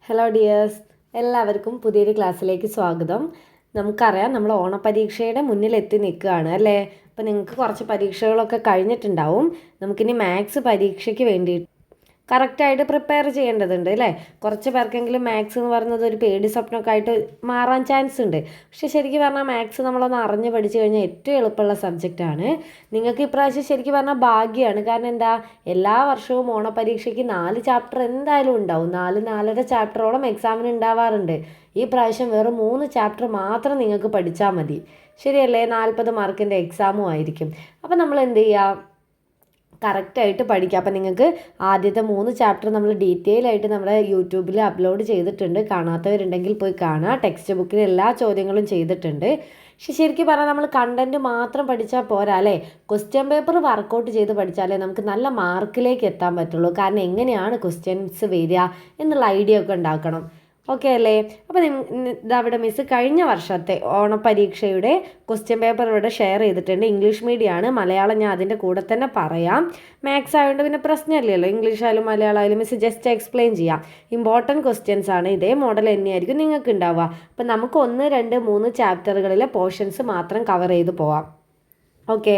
Hello dears, എല്ലാവർക്കും പുതിയൊരു ക്ലാസ്സിലേക്ക് സ്വാഗതം. നമുക്കറിയാം നമ്മൾ ഓണപരീക്ഷയുടെ മുന്നിലെത്തി നിൽക്കുകയാണ് അല്ലേ. അപ്പോൾ നിങ്ങൾക്ക് കുറച്ച് പരീക്ഷകളൊക്കെ കഴിഞ്ഞിട്ടുണ്ടാവും. നമുക്കിനി മാത്സ് പരീക്ഷയ്ക്ക് വേണ്ടിയിട്ട് കറക്റ്റായിട്ട് പ്രിപ്പയർ ചെയ്യേണ്ടതുണ്ട് അല്ലേ. കുറച്ച് പേർക്കെങ്കിലും മാത്സ് എന്ന് പറയുന്നത് ഒരു പേടി സ്വപ്നമൊക്കെ ആയിട്ട് മാറാൻ ചാൻസ് ഉണ്ട്. പക്ഷേ ശരിക്കും പറഞ്ഞാൽ മാത്സ് നമ്മളൊന്ന് അറിഞ്ഞ് പഠിച്ചു കഴിഞ്ഞാൽ ഏറ്റവും എളുപ്പമുള്ള സബ്ജക്റ്റാണ്. നിങ്ങൾക്ക് ഇപ്രാവശ്യം ശരിക്കും പറഞ്ഞാൽ ഭാഗ്യമാണ്. കാരണം എന്താ, എല്ലാ വർഷവും ഓണപരീക്ഷയ്ക്ക് 4 ചാപ്റ്റർ എന്തായാലും ഉണ്ടാവും. 4-4.5 ചാപ്റ്ററോളം എക്സാമിന് ഉണ്ടാവാറുണ്ട്. ഈ പ്രാവശ്യം വെറും 3 ചാപ്റ്റർ മാത്രം നിങ്ങൾക്ക് പഠിച്ചാൽ മതി. ശരിയല്ലേ? 40 മാർക്കിൻ്റെ എക്സാമും ആയിരിക്കും. അപ്പോൾ നമ്മൾ എന്ത് ചെയ്യുക, കറക്റ്റായിട്ട് പഠിക്കുക. അപ്പം നിങ്ങൾക്ക് ആദ്യത്തെ 3 ചാപ്റ്റർ നമ്മൾ ഡീറ്റെയിൽ ആയിട്ട് നമ്മുടെ യൂട്യൂബിൽ അപ്ലോഡ് ചെയ്തിട്ടുണ്ട്. കാണാത്തവരുണ്ടെങ്കിൽ പോയി കാണുക. ടെക്സ്റ്റ് ബുക്കിൽ എല്ലാ ചോദ്യങ്ങളും ചെയ്തിട്ടുണ്ട്. പക്ഷെ ശരിക്കും പറഞ്ഞാൽ നമ്മൾ കണ്ടൻറ്റ് മാത്രം പഠിച്ചാൽ പോരാ അല്ലേ. ക്വസ്റ്റ്യൻ പേപ്പർ വർക്കൗട്ട് ചെയ്ത് പഠിച്ചാലേ നമുക്ക് നല്ല മാർക്കിലേക്ക് എത്താൻ പറ്റുള്ളൂ. കാരണം എങ്ങനെയാണ് ക്വസ്റ്റ്യൻസ് വരിക എന്നുള്ള ഐഡിയ ഒക്കെ ഉണ്ടാക്കണം. ഓക്കെ അല്ലേ. അപ്പോൾ ഇതവിടെ മിസ് കഴിഞ്ഞ വർഷത്തെ ഓണപരീക്ഷയുടെ ക്വസ്റ്റ്യൻ പേപ്പർ ഇവിടെ ഷെയർ ചെയ്തിട്ടുണ്ട്. ഇംഗ്ലീഷ് മീഡിയമാണ്, മലയാളം ഞാൻ അതിൻ്റെ കൂടെ തന്നെ പറയാം. മാത്സ് ആയതുകൊണ്ട് പിന്നെ പ്രശ്നമില്ലല്ലോ. ഇംഗ്ലീഷ് ആയാലും മലയാളം ആയാലും മിസ് ജസ്റ്റ് എക്സ്പ്ലെയിൻ ചെയ്യാം. ഇമ്പോർട്ടൻറ്റ് ക്വസ്റ്റ്യൻസ് ആണ്. ഇതേ മോഡൽ തന്നെയായിരിക്കും നിങ്ങൾക്ക് ഉണ്ടാവുക. അപ്പം നമുക്ക് 1, 2, 3 ചാപ്റ്ററുകളിലെ പോർഷൻസ് മാത്രം കവർ ചെയ്ത് പോവാം. ഓക്കെ,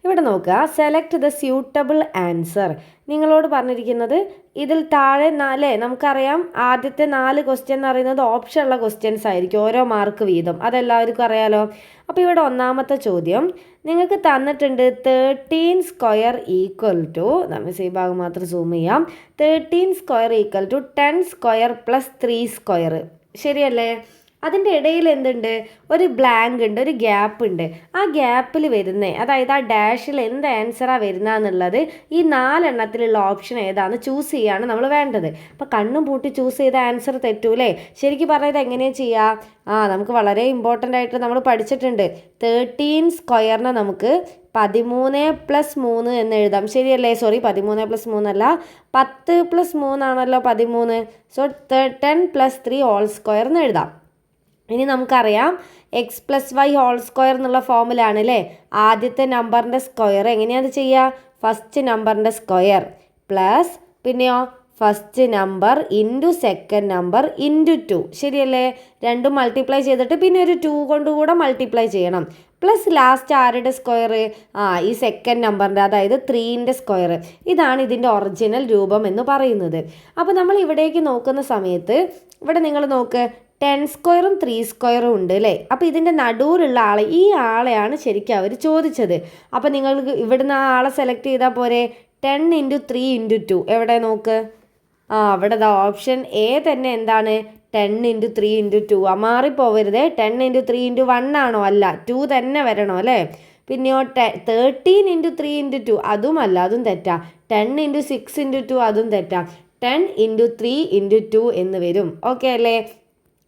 ഇവിടെ നോക്കുക. Select the suitable answer. നിങ്ങളോട് പറഞ്ഞിരിക്കുന്നത് ഇതിൽ താഴെ 4, നമുക്കറിയാം ആദ്യത്തെ 4 ക്വസ്റ്റ്യൻ എന്ന് പറയുന്നത് ഓപ്ഷനുള്ള ക്വസ്റ്റ്യൻസ് ആയിരിക്കും, ഓരോ മാർക്ക് വീതം. അതെല്ലാവർക്കും അറിയാലോ. അപ്പോൾ ഇവിടെ ഒന്നാമത്തെ ചോദ്യം നിങ്ങൾക്ക് തന്നിട്ടുണ്ട് 13 സ്ക്വയർ ഈക്വൽ ടു, നമ്മൾ ഈ ഭാഗം മാത്രം സൂം ചെയ്യാം, 13 square equal to 10 square plus 3 square. ശരിയല്ലേ? അതിൻ്റെ ഇടയിൽ എന്തുണ്ട്, ഒരു ബ്ലാങ്ക് ഉണ്ട്, ഒരു ഗ്യാപ്പ് ഉണ്ട്. ആ ഗ്യാപ്പിൽ വരുന്നത്, അതായത് ആ ഡാഷിൽ എന്ത് ആൻസറാണ് വരുന്നതെന്നുള്ളത് ഈ 4 എണ്ണത്തിലുള്ള ഓപ്ഷൻ ഏതാണ് ചൂസ് ചെയ്യാണ് നമ്മൾ വേണ്ടത്. അപ്പോൾ കണ്ണും പൂട്ടി ചൂസ് ചെയ്ത ആൻസർ തെറ്റൂലേ. ശരിക്കും പറഞ്ഞത് എങ്ങനെയാണ് ചെയ്യുക? നമുക്ക് വളരെ ഇമ്പോർട്ടൻ്റ് ആയിട്ട് നമ്മൾ പഠിച്ചിട്ടുണ്ട്. 13 സ്ക്വയറിനെ നമുക്ക് 13 + 3 എന്ന് എഴുതാം. ശരിയല്ലേ? സോറി, 13 + 3 അല്ല, 10 + 3 ആണല്ലോ 13. സോ 10 + 3 ഹോൾ സ്ക്വയർ എന്ന് എഴുതാം. ഇനി നമുക്കറിയാം x + y ഹോൾ സ്ക്വയർ എന്നുള്ള ഫോമിലാണ് അല്ലേ. ആദ്യത്തെ നമ്പറിൻ്റെ സ്ക്വയർ എങ്ങനെയാണ് ചെയ്യുക? ഫസ്റ്റ് നമ്പറിൻ്റെ സ്ക്വയർ പ്ലസ് പിന്നെയോ first number into second number into 2. ശരിയല്ലേ? രണ്ടും മൾട്ടിപ്ലൈ ചെയ്തിട്ട് പിന്നെ ഒരു 2 കൊണ്ട് കൂടെ മൾട്ടിപ്ലൈ ചെയ്യണം. പ്ലസ് ലാസ്റ്റ് ആരുടെ സ്ക്വയർ? ഈ സെക്കൻഡ് നമ്പറിൻ്റെ, അതായത് 3ൻ്റെ സ്ക്വയർ. ഇതാണ് ഇതിൻ്റെ ഒറിജിനൽ രൂപം എന്ന് പറയുന്നത്. അപ്പോൾ നമ്മൾ ഇവിടേക്ക് നോക്കുന്ന സമയത്ത് ഇവിടെ നിങ്ങൾ നോക്ക്, 10 സ്ക്വയറും 3 സ്ക്വയറും ഉണ്ട് അല്ലേ. അപ്പോൾ ഇതിൻ്റെ നടുവിലുള്ള ആളെ, ഈ ആളെയാണ് ശരിക്കും അവർ ചോദിച്ചത്. അപ്പോൾ നിങ്ങൾക്ക് ഇവിടുന്ന് ആ ആളെ സെലക്ട് ചെയ്താൽ പോരെ. 10 × 3 × 2 എവിടെ നോക്ക്. അവിടെ ഓപ്ഷൻ എ തന്നെ എന്താണ്, 10 × 3 × 2. മാറിപ്പോവരുതേ. 10 × 3 × 1 ആണോ? അല്ല, 2 തന്നെ വരണോ അല്ലേ. പിന്നെയോ 13 × 3 × 2 അതുമല്ല, അതും തെറ്റാ. 10 × 6 × 2 അതും തെറ്റാ. 10 × 3 × 2 എന്ന് വരും. ഓക്കെ അല്ലേ?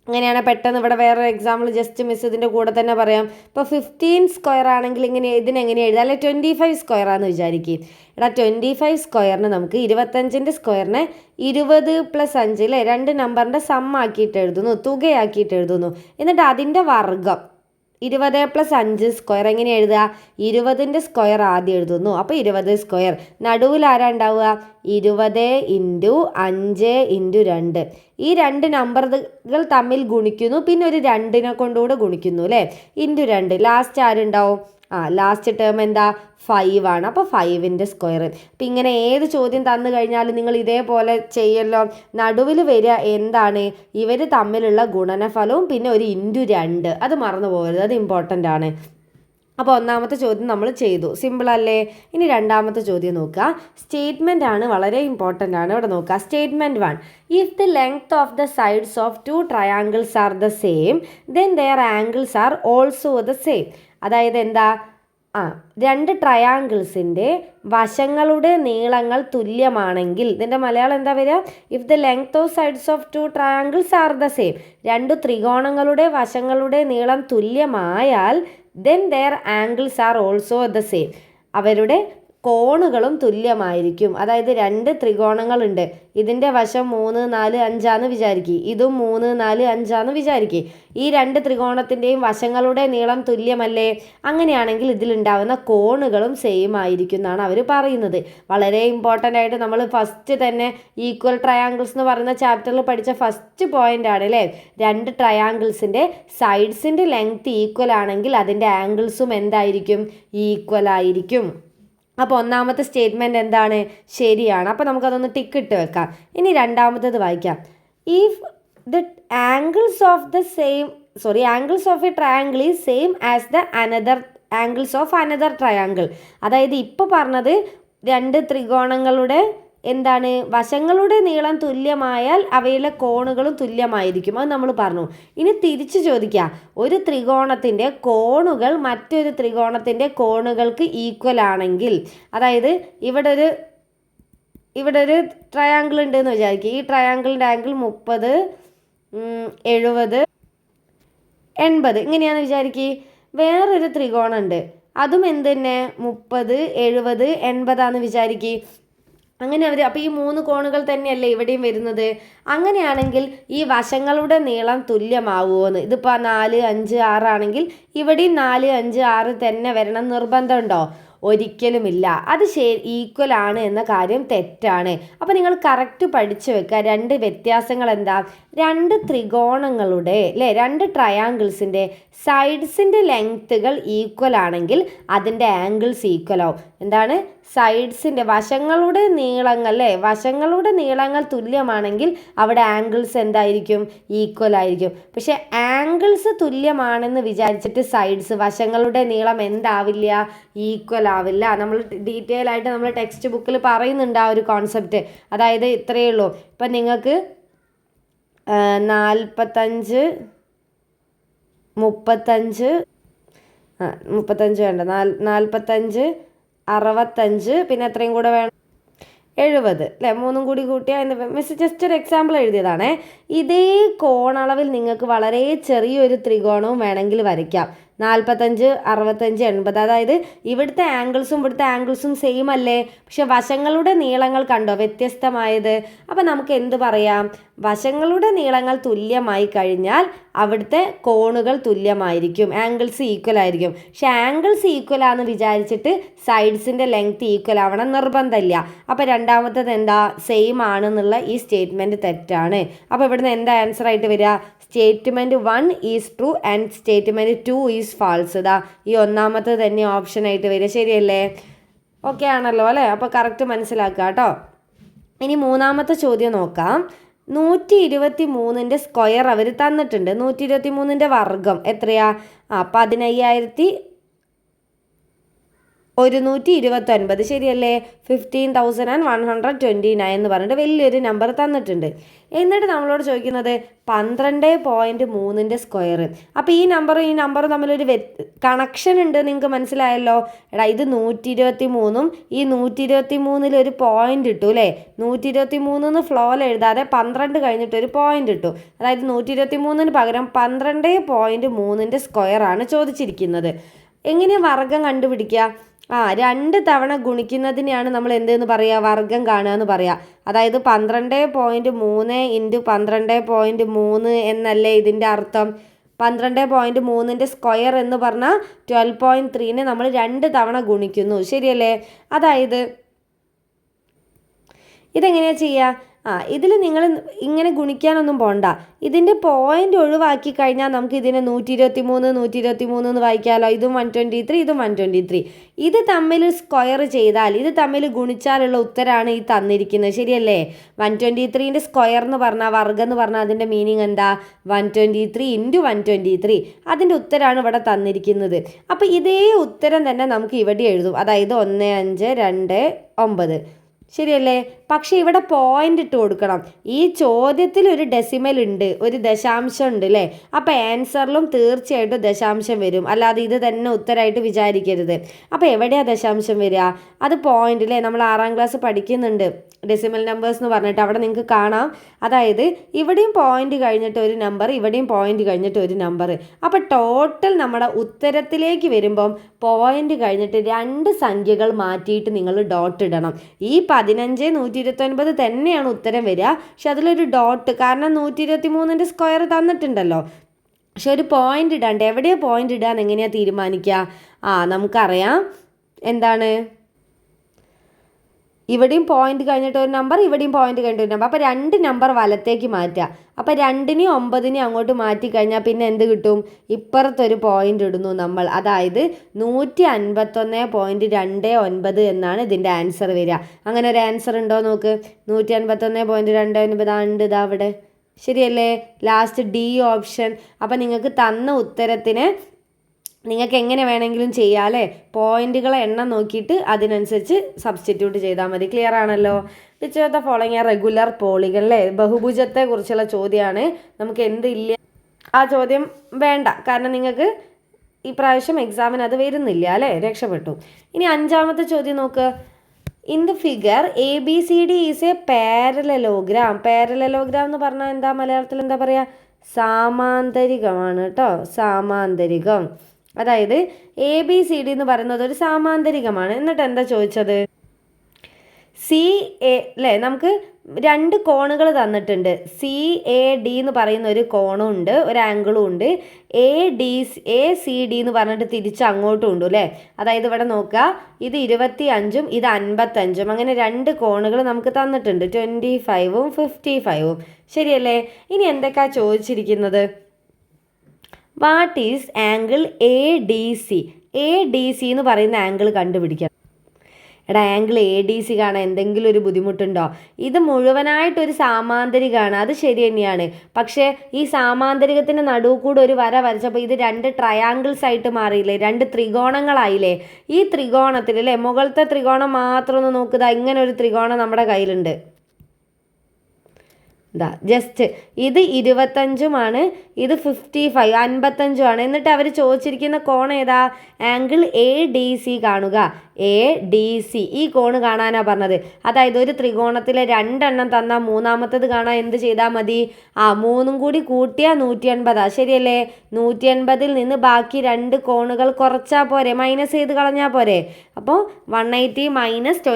അങ്ങനെയാണ്. പെട്ടെന്ന് ഇവിടെ വേറൊരു എക്സാമ്പിൾ ജസ്റ്റ് മിസ് ഇതിൻ്റെ കൂടെ തന്നെ പറയാം. ഇപ്പോൾ 15 സ്ക്വയർ ആണെങ്കിൽ ഇതിനെങ്ങനെ എഴുതാം? അല്ലെ 25 സ്ക്വയർ ആണെന്ന് വിചാരിക്കും. 25 സ്ക്വയറിന് നമുക്ക് 25ൻ്റെ സ്ക്വയറിനെ 20 + 5 അല്ലേ, 2 നമ്പറിൻ്റെ സം ആക്കിയിട്ട് എഴുതുന്നു, തുകയാക്കിയിട്ട് എഴുതുന്നു. എന്നിട്ട് അതിൻ്റെ വർഗം 20 + 5 സ്ക്വയർ എങ്ങനെ എഴുതുക? 20ൻ്റെ സ്ക്വയർ ആദ്യം എഴുതുന്നു. അപ്പോൾ 20 സ്ക്വയർ. നടുവിൽ ആരാ ഉണ്ടാവുക? 20 × 5 × 2. ഈ 2 നമ്പറുകൾ തമ്മിൽ ഗുണിക്കുന്നു, പിന്നെ ഒരു 2നെ കൊണ്ടുകൂടെ ഗുണിക്കുന്നു അല്ലേ, × 2. ലാസ്റ്റ് ആരുണ്ടാവും? ലാസ്റ്റ് ടേം എന്താ? 5 ആണ്. അപ്പോൾ 5ൻ്റെ സ്ക്വയർ. അപ്പം ഇങ്ങനെ ഏത് ചോദ്യം തന്നു കഴിഞ്ഞാലും നിങ്ങൾ ഇതേപോലെ ചെയ്യല്ലോ. നടുവിൽ വരിക എന്താണ്? ഇവർ തമ്മിലുള്ള ഗുണനഫലവും പിന്നെ ഒരു × 2. അത് മറന്നു പോകരുത്, അത് ഇമ്പോർട്ടൻ്റ് ആണ്. അപ്പോൾ ഒന്നാമത്തെ ചോദ്യം നമ്മൾ ചെയ്തു, സിമ്പിൾ അല്ലേ. ഇനി രണ്ടാമത്തെ ചോദ്യം നോക്കുക. സ്റ്റേറ്റ്മെൻ്റ് ആണ്, വളരെ ഇമ്പോർട്ടൻ്റ് ആണ്. ഇവിടെ നോക്കുക. Statement 1. If the length of the sides of 2 triangles are the same then their angles are also the same. അതായത് എന്താ, 2 ട്രയാങ്കിൾസിൻ്റെ വശങ്ങളുടെ നീളങ്ങൾ തുല്യമാണെങ്കിൽ, ഇതിൻ്റെ മലയാളം എന്താ വരിക? If the length of sides of 2 triangles are the same, 2 ത്രികോണങ്ങളുടെ വശങ്ങളുടെ നീളം തുല്യമായാൽ then their angles are also the same. അവരുടെ കോണുകളും തുല്യമായിരിക്കും. അതായത് രണ്ട് ത്രികോണങ്ങളുണ്ട്, ഇതിൻ്റെ വശം 3, 4, 5 വിചാരിക്കുക, ഇതും 3, 4, 5 വിചാരിക്കുക. ഈ രണ്ട് ത്രികോണത്തിൻ്റെയും വശങ്ങളുടെ നീളം തുല്യമല്ലേ? അങ്ങനെയാണെങ്കിൽ ഇതിലുണ്ടാവുന്ന കോണുകളും സെയിം ആയിരിക്കും എന്നാണ് അവർ പറയുന്നത്. വളരെ ഇമ്പോർട്ടൻ്റ് ആയിട്ട് നമ്മൾ ഫസ്റ്റ് തന്നെ ഈക്വൽ ട്രയാങ്കിൾസ് എന്ന് പറയുന്ന ചാപ്റ്ററിൽ പഠിച്ച ഫസ്റ്റ് പോയിന്റ് ആണ് അല്ലേ? രണ്ട് ട്രയാങ്കിൾസിൻ്റെ സൈഡ്സിൻ്റെ ലെങ്ത് ഈക്വൽ ആണെങ്കിൽ അതിൻ്റെ ആംഗിൾസും എന്തായിരിക്കും? ഈക്വൽ ആയിരിക്കും. അപ്പോൾ ഒന്നാമത്തെ സ്റ്റേറ്റ്മെൻറ്റ് എന്താണ്? ശരിയാണ്. അപ്പോൾ നമുക്കതൊന്ന് ടിക്ക് ഇട്ട് വെക്കാം. ഇനി രണ്ടാമത്തേത് വായിക്കാം. If the angles of A triangle is same as the angles of another triangle. അതായത് ഇപ്പോൾ പറഞ്ഞത് രണ്ട് ത്രികോണങ്ങളുടെ എന്താണ്? വശങ്ങളുടെ നീളം തുല്യമായാൽ അവയിലെ കോണുകളും തുല്യമായിരിക്കും. അത് നമ്മൾ പറഞ്ഞു. ഇനി തിരിച്ചു ചോദിക്കാം, ഒരു ത്രികോണത്തിൻ്റെ കോണുകൾ മറ്റൊരു ത്രികോണത്തിൻ്റെ കോണുകൾക്ക് ഈക്വൽ ആണെങ്കിൽ, അതായത് ഇവിടെ ഒരു ട്രയാങ്കിൾ ഉണ്ടെന്ന് വിചാരിക്കുക. ഈ ട്രയാങ്കിളിൻ്റെ ആംഗിൾ 30, 70, 80 ഇങ്ങനെയാണെന്ന് വിചാരിക്കുക. വേറൊരു ത്രികോണം ഉണ്ട്, അതും എന്ത് തന്നെ 30, 70, 80 വിചാരിക്കുക. അങ്ങനെ അപ്പോൾ ഈ മൂന്ന് കോണുകൾ തന്നെയല്ലേ ഇവിടെയും വരുന്നത്. അങ്ങനെയാണെങ്കിൽ ഈ വശങ്ങളുടെ നീളം തുല്യമാവുമോയെന്ന്, ഇതിപ്പോൾ 4, 5, 6 ആണെങ്കിൽ ഇവിടെയും 4, 5, 6 തന്നെ വരണം നിർബന്ധമുണ്ടോ? ഒരിക്കലുമില്ല. അത് ഈക്വൽ ആണ് എന്ന കാര്യം തെറ്റാണ്. അപ്പോൾ നിങ്ങൾ കറക്റ്റ് പഠിച്ചു വെക്കുക. രണ്ട് വ്യത്യാസങ്ങൾ എന്താ? രണ്ട് ത്രികോണങ്ങളുടെ രണ്ട് ട്രയാങ്കിൾസിൻ്റെ സൈഡ്സിൻ്റെ ലെങ്ത്തുകൾ ഈക്വൽ ആണെങ്കിൽ അതിൻ്റെ ആംഗിൾസ് ഈക്വൽ ആവും. എന്താണ്? സൈഡ്സിൻ്റെ വശങ്ങളുടെ നീളങ്ങൾ വശങ്ങളുടെ നീളങ്ങൾ തുല്യമാണെങ്കിൽ അവിടെ ആംഗിൾസ് എന്തായിരിക്കും? ഈക്വൽ ആയിരിക്കും. പക്ഷെ ആംഗിൾസ് തുല്യമാണെന്ന് വിചാരിച്ചിട്ട് സൈഡ്സ് വശങ്ങളുടെ നീളം എന്താവില്ല? ഈക്വൽ ആവില്ല. നമ്മൾ ഡീറ്റെയിൽ ആയിട്ട് നമ്മൾ ടെക്സ്റ്റ് ബുക്കിൽ പറയുന്നുണ്ട് ആ ഒരു കോൺസെപ്റ്റ്. അതായത് ഇത്രയേ ഉള്ളൂ. ഇപ്പം നിങ്ങൾക്ക് 45, 35 വേണ്ട, 45, 65 പിന്നെ എത്രയും കൂടെ വേണം? 70 അല്ലേ? മൂന്നും കൂടി കൂട്ടിയാൽ മിസ് ജസ്റ്റ് ഒരു എക്സാമ്പിൾ എഴുതിയതാണേ. ഇതേ കോണളവിൽ നിങ്ങൾക്ക് വളരെ ചെറിയൊരു ത്രികോണവും വേണമെങ്കിൽ വരയ്ക്കാം. 45, 65, 80. അതായത് ഇവിടുത്തെ ആംഗിൾസും സെയിം അല്ലേ? പക്ഷെ വശങ്ങളുടെ നീളങ്ങൾ കണ്ടോ വ്യത്യസ്തമായത്? അപ്പം നമുക്ക് എന്ത് പറയാം? വശങ്ങളുടെ നീളങ്ങൾ തുല്യമായി കഴിഞ്ഞാൽ അവിടുത്തെ കോണുകൾ തുല്യമായിരിക്കും, ആംഗിൾസ് ഈക്വൽ ആയിരിക്കും. പക്ഷെ ആംഗിൾസ് ഈക്വൽ ആണെന്ന് വിചാരിച്ചിട്ട് സൈഡ്സിൻ്റെ ലെങ്ത് ഈക്വൽ ആവണം നിർബന്ധമില്ല. അപ്പോൾ രണ്ടാമത്തത് എന്താ? സെയിം ആണെന്നുള്ള ഈ സ്റ്റേറ്റ്മെൻറ്റ് തെറ്റാണ്. അപ്പോൾ ഇവിടുന്ന് എന്താ ആൻസർ ആയിട്ട് വരിക? Statement 1 is true and statement 2 is false. ഇതാ ഈ ഒന്നാമത്തത് തന്നെ ഓപ്ഷനായിട്ട് വരിക. ശരിയല്ലേ? ഓക്കെ ആണല്ലോ അല്ലേ? അപ്പോൾ കറക്റ്റ് മനസ്സിലാക്കുക കേട്ടോ. ഇനി മൂന്നാമത്തെ ചോദ്യം നോക്കാം. 123ൻ്റെ സ്ക്വയർ അവർ തന്നിട്ടുണ്ട്. 123ൻ്റെ വർഗം എത്രയാ? 15,129 ശരിയല്ലേ? 15,129 എന്ന് പറഞ്ഞിട്ട് വലിയൊരു നമ്പർ തന്നിട്ടുണ്ട്. എന്നിട്ട് നമ്മളോട് ചോദിക്കുന്നത് 12.3ൻ്റെ സ്ക്വയർ. അപ്പോൾ ഈ നമ്പറും തമ്മിലൊരു കണക്ഷൻ ഉണ്ട്. നിങ്ങൾക്ക് മനസ്സിലായല്ലോ? എടാ ഇത് 123ഉം ഈ 123ൽ ഒരു പോയിന്റ് ഇട്ടു അല്ലേ? 123 ഫ്ലോയിൽ എഴുതാതെ 12 കഴിഞ്ഞിട്ടൊരു പോയിന്റ് ഇട്ടു. അതായത് 123ന് പകരം 12.3ൻ്റെ സ്ക്വയർ ആണ് ചോദിച്ചിരിക്കുന്നത്. എങ്ങനെയാണ് വർഗം കണ്ടുപിടിക്കുക? 2 തവണ ഗുണിക്കുന്നതിനെയാണ് നമ്മൾ എന്തെന്ന് പറയുക? വർഗം കാണുക എന്ന് പറയുക. അതായത് 12.3 ഇൻറ്റു 12.3 എന്നല്ലേ ഇതിൻ്റെ അർത്ഥം? 12.3ൻ്റെ സ്ക്വയർ എന്ന് പറഞ്ഞാൽ 12.3നെ നമ്മൾ 2 തവണ ഗുണിക്കുന്നു. ശരിയല്ലേ? അതായത് ഇതെങ്ങനെയാണ് ചെയ്യുക? ഇതിൽ നിങ്ങൾ ഇങ്ങനെ ഗുണിക്കാനൊന്നും പോണ്ട. ഇതിൻ്റെ പോയിന്റ് ഒഴിവാക്കി കഴിഞ്ഞാൽ നമുക്ക് ഇതിനെ 123 എന്ന് വായിക്കാമല്ലോ. ഇതും 123, ഇതും 123. ഇത് തമ്മിൽ സ്ക്വയർ ചെയ്താൽ, ഇത് തമ്മിൽ ഗുണിച്ചാലുള്ള ഉത്തരമാണ് ഈ തന്നിരിക്കുന്നത്. ശരിയല്ലേ? 123ൻ്റെ സ്ക്വയർ എന്ന് പറഞ്ഞാൽ വർഗം എന്ന് പറഞ്ഞാൽ അതിൻ്റെ മീനിങ് എന്താ? 123 ഇൻറ്റു 123. അതിൻ്റെ ഉത്തരമാണ് ഇവിടെ തന്നിരിക്കുന്നത്. അപ്പോൾ ഇതേ ഉത്തരം തന്നെ നമുക്ക് ഇവിടെ എഴുതും. അതായത് 1529. ശരിയല്ലേ? പക്ഷേ ഇവിടെ പോയിന്റ് ഇട്ട് കൊടുക്കണം. ഈ ചോദ്യത്തിൽ ഒരു ഡെസിമൽ ഉണ്ട്, ഒരു ദശാംശം ഉണ്ട് അല്ലേ? അപ്പോൾ ആൻസറിലും തീർച്ചയായിട്ടും ദശാംശം വരും. അല്ലാതെ ഇത് തന്നെ ഉത്തരമായിട്ട് വിചാരിക്കരുത്. അപ്പോൾ എവിടെയാണ് ദശാംശം വരിക? അത് പോയിന്റ് അല്ലേ? നമ്മൾ 6ാം ക്ലാസ് പഠിക്കുന്നുണ്ട്. ഡെസിമൽ നമ്പേഴ്സ് എന്ന് പറഞ്ഞിട്ട് അവിടെ നിങ്ങൾക്ക് കാണാം. അതായത് ഇവിടെയും പോയിന്റ് കഴിഞ്ഞിട്ട് ഒരു നമ്പർ, ഇവിടെയും പോയിന്റ് കഴിഞ്ഞിട്ട് ഒരു നമ്പർ. അപ്പോൾ ടോട്ടൽ നമ്മുടെ ഉത്തരത്തിലേക്ക് വരുമ്പം പോയിന്റ് കഴിഞ്ഞിട്ട് 2 സംഖ്യകൾ മാറ്റിയിട്ട് നിങ്ങൾ ഡോട്ട് ഇടണം. ഈ 15,129 തന്നെയാണ് ഉത്തരം വരിക. പക്ഷെ അതിലൊരു ഡോട്ട്, കാരണം 123ൻ്റെ സ്ക്വയർ തന്നിട്ടുണ്ടല്ലോ. പക്ഷെ ഒരു പോയിന്റ് ഇടാണ്ട്. എവിടെയാണ് പോയിന്റ് ഇടാന്ന് എങ്ങനെയാണ് തീരുമാനിക്കുക? നമുക്കറിയാം എന്താണ്, ഇവിടെയും പോയിന്റ് കഴിഞ്ഞിട്ട് ഒരു നമ്പർ, ഇവിടെയും പോയിന്റ് കഴിഞ്ഞിട്ട് ഒരു നമ്പർ. അപ്പോൾ 2 നമ്പർ വലത്തേക്ക് മാറ്റുക. അപ്പോൾ 2നെയും 9നെയും അങ്ങോട്ട് മാറ്റി കഴിഞ്ഞാൽ പിന്നെ എന്ത് കിട്ടും? ഇപ്പുറത്തൊരു പോയിന്റ് ഇടുന്നു നമ്മൾ. അതായത് 151.29 എന്നാണ് ഇതിൻ്റെ ആൻസർ വരിക. അങ്ങനെ ഒരു ആൻസർ ഉണ്ടോ നോക്ക്. 151.29 ഉണ്ട്, ഇതാ അവിടെ. ശരിയല്ലേ? Last D option. അപ്പം നിങ്ങൾക്ക് തന്ന ഉത്തരത്തിന് നിങ്ങൾക്ക് എങ്ങനെ വേണമെങ്കിലും ചെയ്യാം അല്ലേ? പോയിന്റുകളെ എണ്ണം നോക്കിയിട്ട് അതിനനുസരിച്ച് സബ്സ്റ്റിറ്റ്യൂട്ട് ചെയ്താൽ മതി. ക്ലിയർ ആണല്ലോ? Which of the following regular polygon അല്ലേ? ബഹുഭുജത്തെ കുറിച്ചുള്ള ചോദ്യമാണ്. നമുക്ക് എന്തില്ല ആ ചോദ്യം വേണ്ട, കാരണം നിങ്ങൾക്ക് ഈ പ്രാവശ്യം എക്സാമിന് അത് വരുന്നില്ല അല്ലേ? രക്ഷപ്പെട്ടു. ഇനി 5ാമത്തെ ചോദ്യം നോക്ക്. In the figure ABCD is A parallelogram. Parallelogram എന്ന് പറഞ്ഞാൽ എന്താ, മലയാളത്തിൽ എന്താ പറയുക? സാമാന്തരികമാണ് കേട്ടോ. സാമാന്തരികം. അതായത് ABCD എന്ന് പറയുന്നത് ഒരു സാമാന്തരികമാണ്. എന്നിട്ട് എന്താ ചോദിച്ചത്? CA അല്ലേ? നമുക്ക് 2 കോണുകൾ തന്നിട്ടുണ്ട്. CAD എന്ന് പറയുന്ന ഒരു കോണും ഉണ്ട്, ഒരു ആംഗിളും ഉണ്ട്. ACD എന്ന് പറഞ്ഞിട്ട് തിരിച്ച് അങ്ങോട്ടും ഉണ്ട് അല്ലേ? അതായത് ഇവിടെ നോക്കുക, ഇത് 25ഉം ഇത് 55ഉം. അങ്ങനെ 2 കോണുകൾ നമുക്ക് തന്നിട്ടുണ്ട്, 25ഉം 55ഉം. ശരിയല്ലേ? ഇനി എന്തൊക്കെയാണ് ചോദിച്ചിരിക്കുന്നത്? What is angle ADC? ADC എന്ന് പറയുന്ന ആംഗിൾ കണ്ടുപിടിക്കണം. എടാ, ആംഗിൾ ADC കാണാൻ എന്തെങ്കിലും ഒരു ബുദ്ധിമുട്ടുണ്ടോ? ഇത് മുഴുവനായിട്ടൊരു സാമാന്തരികമാണ്, അത് ശരി തന്നെയാണ്. പക്ഷേ ഈ സാമാന്തരികത്തിൻ്റെ നടുവ് കൂടെ ഒരു വര വരച്ചപ്പോൾ ഇത് 2 ട്രയാങ്കിൾസ് ആയിട്ട് മാറിയില്ലേ? 2 ത്രികോണങ്ങളായില്ലേ? ഈ ത്രികോണത്തിൽ അല്ലേ, മുകളിലത്തെ ത്രികോണം മാത്രം ഒന്ന് നോക്കുക. ഇങ്ങനെ ഒരു ത്രികോണം നമ്മുടെ കയ്യിലുണ്ട്. ജസ്റ്റ് ഇത് 25ഉമാണ്, ഇത് 55 55ഉമാണ്. എന്നിട്ട് അവർ ചോദിച്ചിരിക്കുന്ന കോൺ ഏതാ? ആംഗിൾ ADC കാണുക. ADC ഈ കോണ് കാണാനാണ് പറഞ്ഞത്. അതായത് ഒരു ത്രികോണത്തിലെ 2 എണ്ണം തന്നാൽ 3ാമത്തത് കാണാൻ എന്ത് ചെയ്താൽ മതി? 3ഉം കൂടി കൂട്ടിയാൽ 180. ശരിയല്ലേ? 180ൽ നിന്ന് ബാക്കി 2 കോണുകൾ കുറച്ചാൽ പോരെ, മൈനസ് ചെയ്ത് കളഞ്ഞാൽ പോരെ. അപ്പോൾ 180 മൈനസ്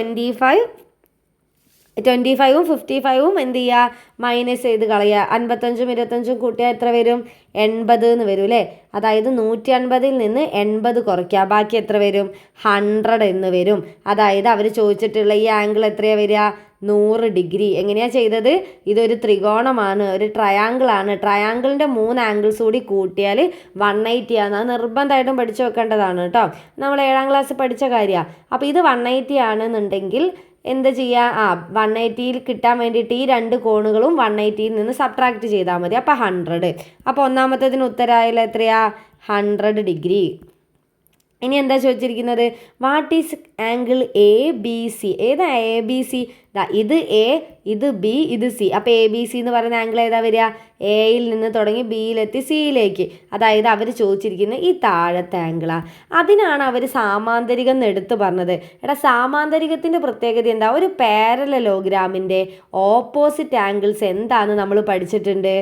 25ഉം 55ഉം എന്ത് ചെയ്യുക? മൈനസ് ചെയ്ത് കളയുക. 55ഉം 25ഉം കൂട്ടിയാൽ എത്ര വരും? 80 എന്ന് വരും അല്ലേ? അതായത് 150ൽ നിന്ന് 80 കുറയ്ക്കുക, ബാക്കി എത്ര വരും? 100 എന്ന് വരും. അതായത് അവർ ചോദിച്ചിട്ടുള്ള ഈ ആംഗിൾ എത്രയാണ് വരിക? 100 ഡിഗ്രി. എങ്ങനെയാണ് ചെയ്തത്? ഇതൊരു ത്രികോണമാണ്, ഒരു ട്രയാങ്കിളാണ്. ട്രയാങ്കിളിൻ്റെ 3 ആംഗിൾസ് കൂടി കൂട്ടിയാൽ 180 ആണ്. അത് നിർബന്ധമായിട്ടും പഠിച്ചു വെക്കേണ്ടതാണ് കേട്ടോ. നമ്മൾ 7ാം ക്ലാസ് പഠിച്ച കാര്യമാണ്. അപ്പോൾ ഇത് 180 ആണെന്നുണ്ടെങ്കിൽ എന്ത് ചെയ്യുക? 180ൽ കിട്ടാൻ വേണ്ടിയിട്ട് ഈ 2 കോണുകളും 180ൽ നിന്ന് സബ്ട്രാക്ട് ചെയ്താൽ മതി. അപ്പോൾ 100. അപ്പോൾ 1ാമത്തതിന് ഉത്തരമായാലും എത്രയാ? 100 ഡിഗ്രി. ഇനി എന്താ ചോദിച്ചിരിക്കുന്നത്? What is angle ABC? ഏതാ ABC? ഇത് A, ഇത് B, ഇത് C. അപ്പോൾ ABC എന്ന് പറയുന്ന ആംഗിൾ ഏതാ വരിക? Aയിൽ നിന്ന് തുടങ്ങി Bയിലെത്തി Cയിലേക്ക്. അതായത് അവർ ചോദിച്ചിരിക്കുന്ന ഈ താഴത്തെ ആംഗിളാണ്. അതിനാണ് അവർ സാമാന്തരികം എന്ന് എടുത്ത് പറഞ്ഞത്. എടാ, സാമാന്തരികത്തിൻ്റെ പ്രത്യേകത എന്താ? ഒരു പാരലലോഗ്രാമിൻ്റെ ഓപ്പോസിറ്റ് ആംഗിൾസ് എന്താണെന്ന് നമ്മൾ പഠിച്ചിട്ടുണ്ട്.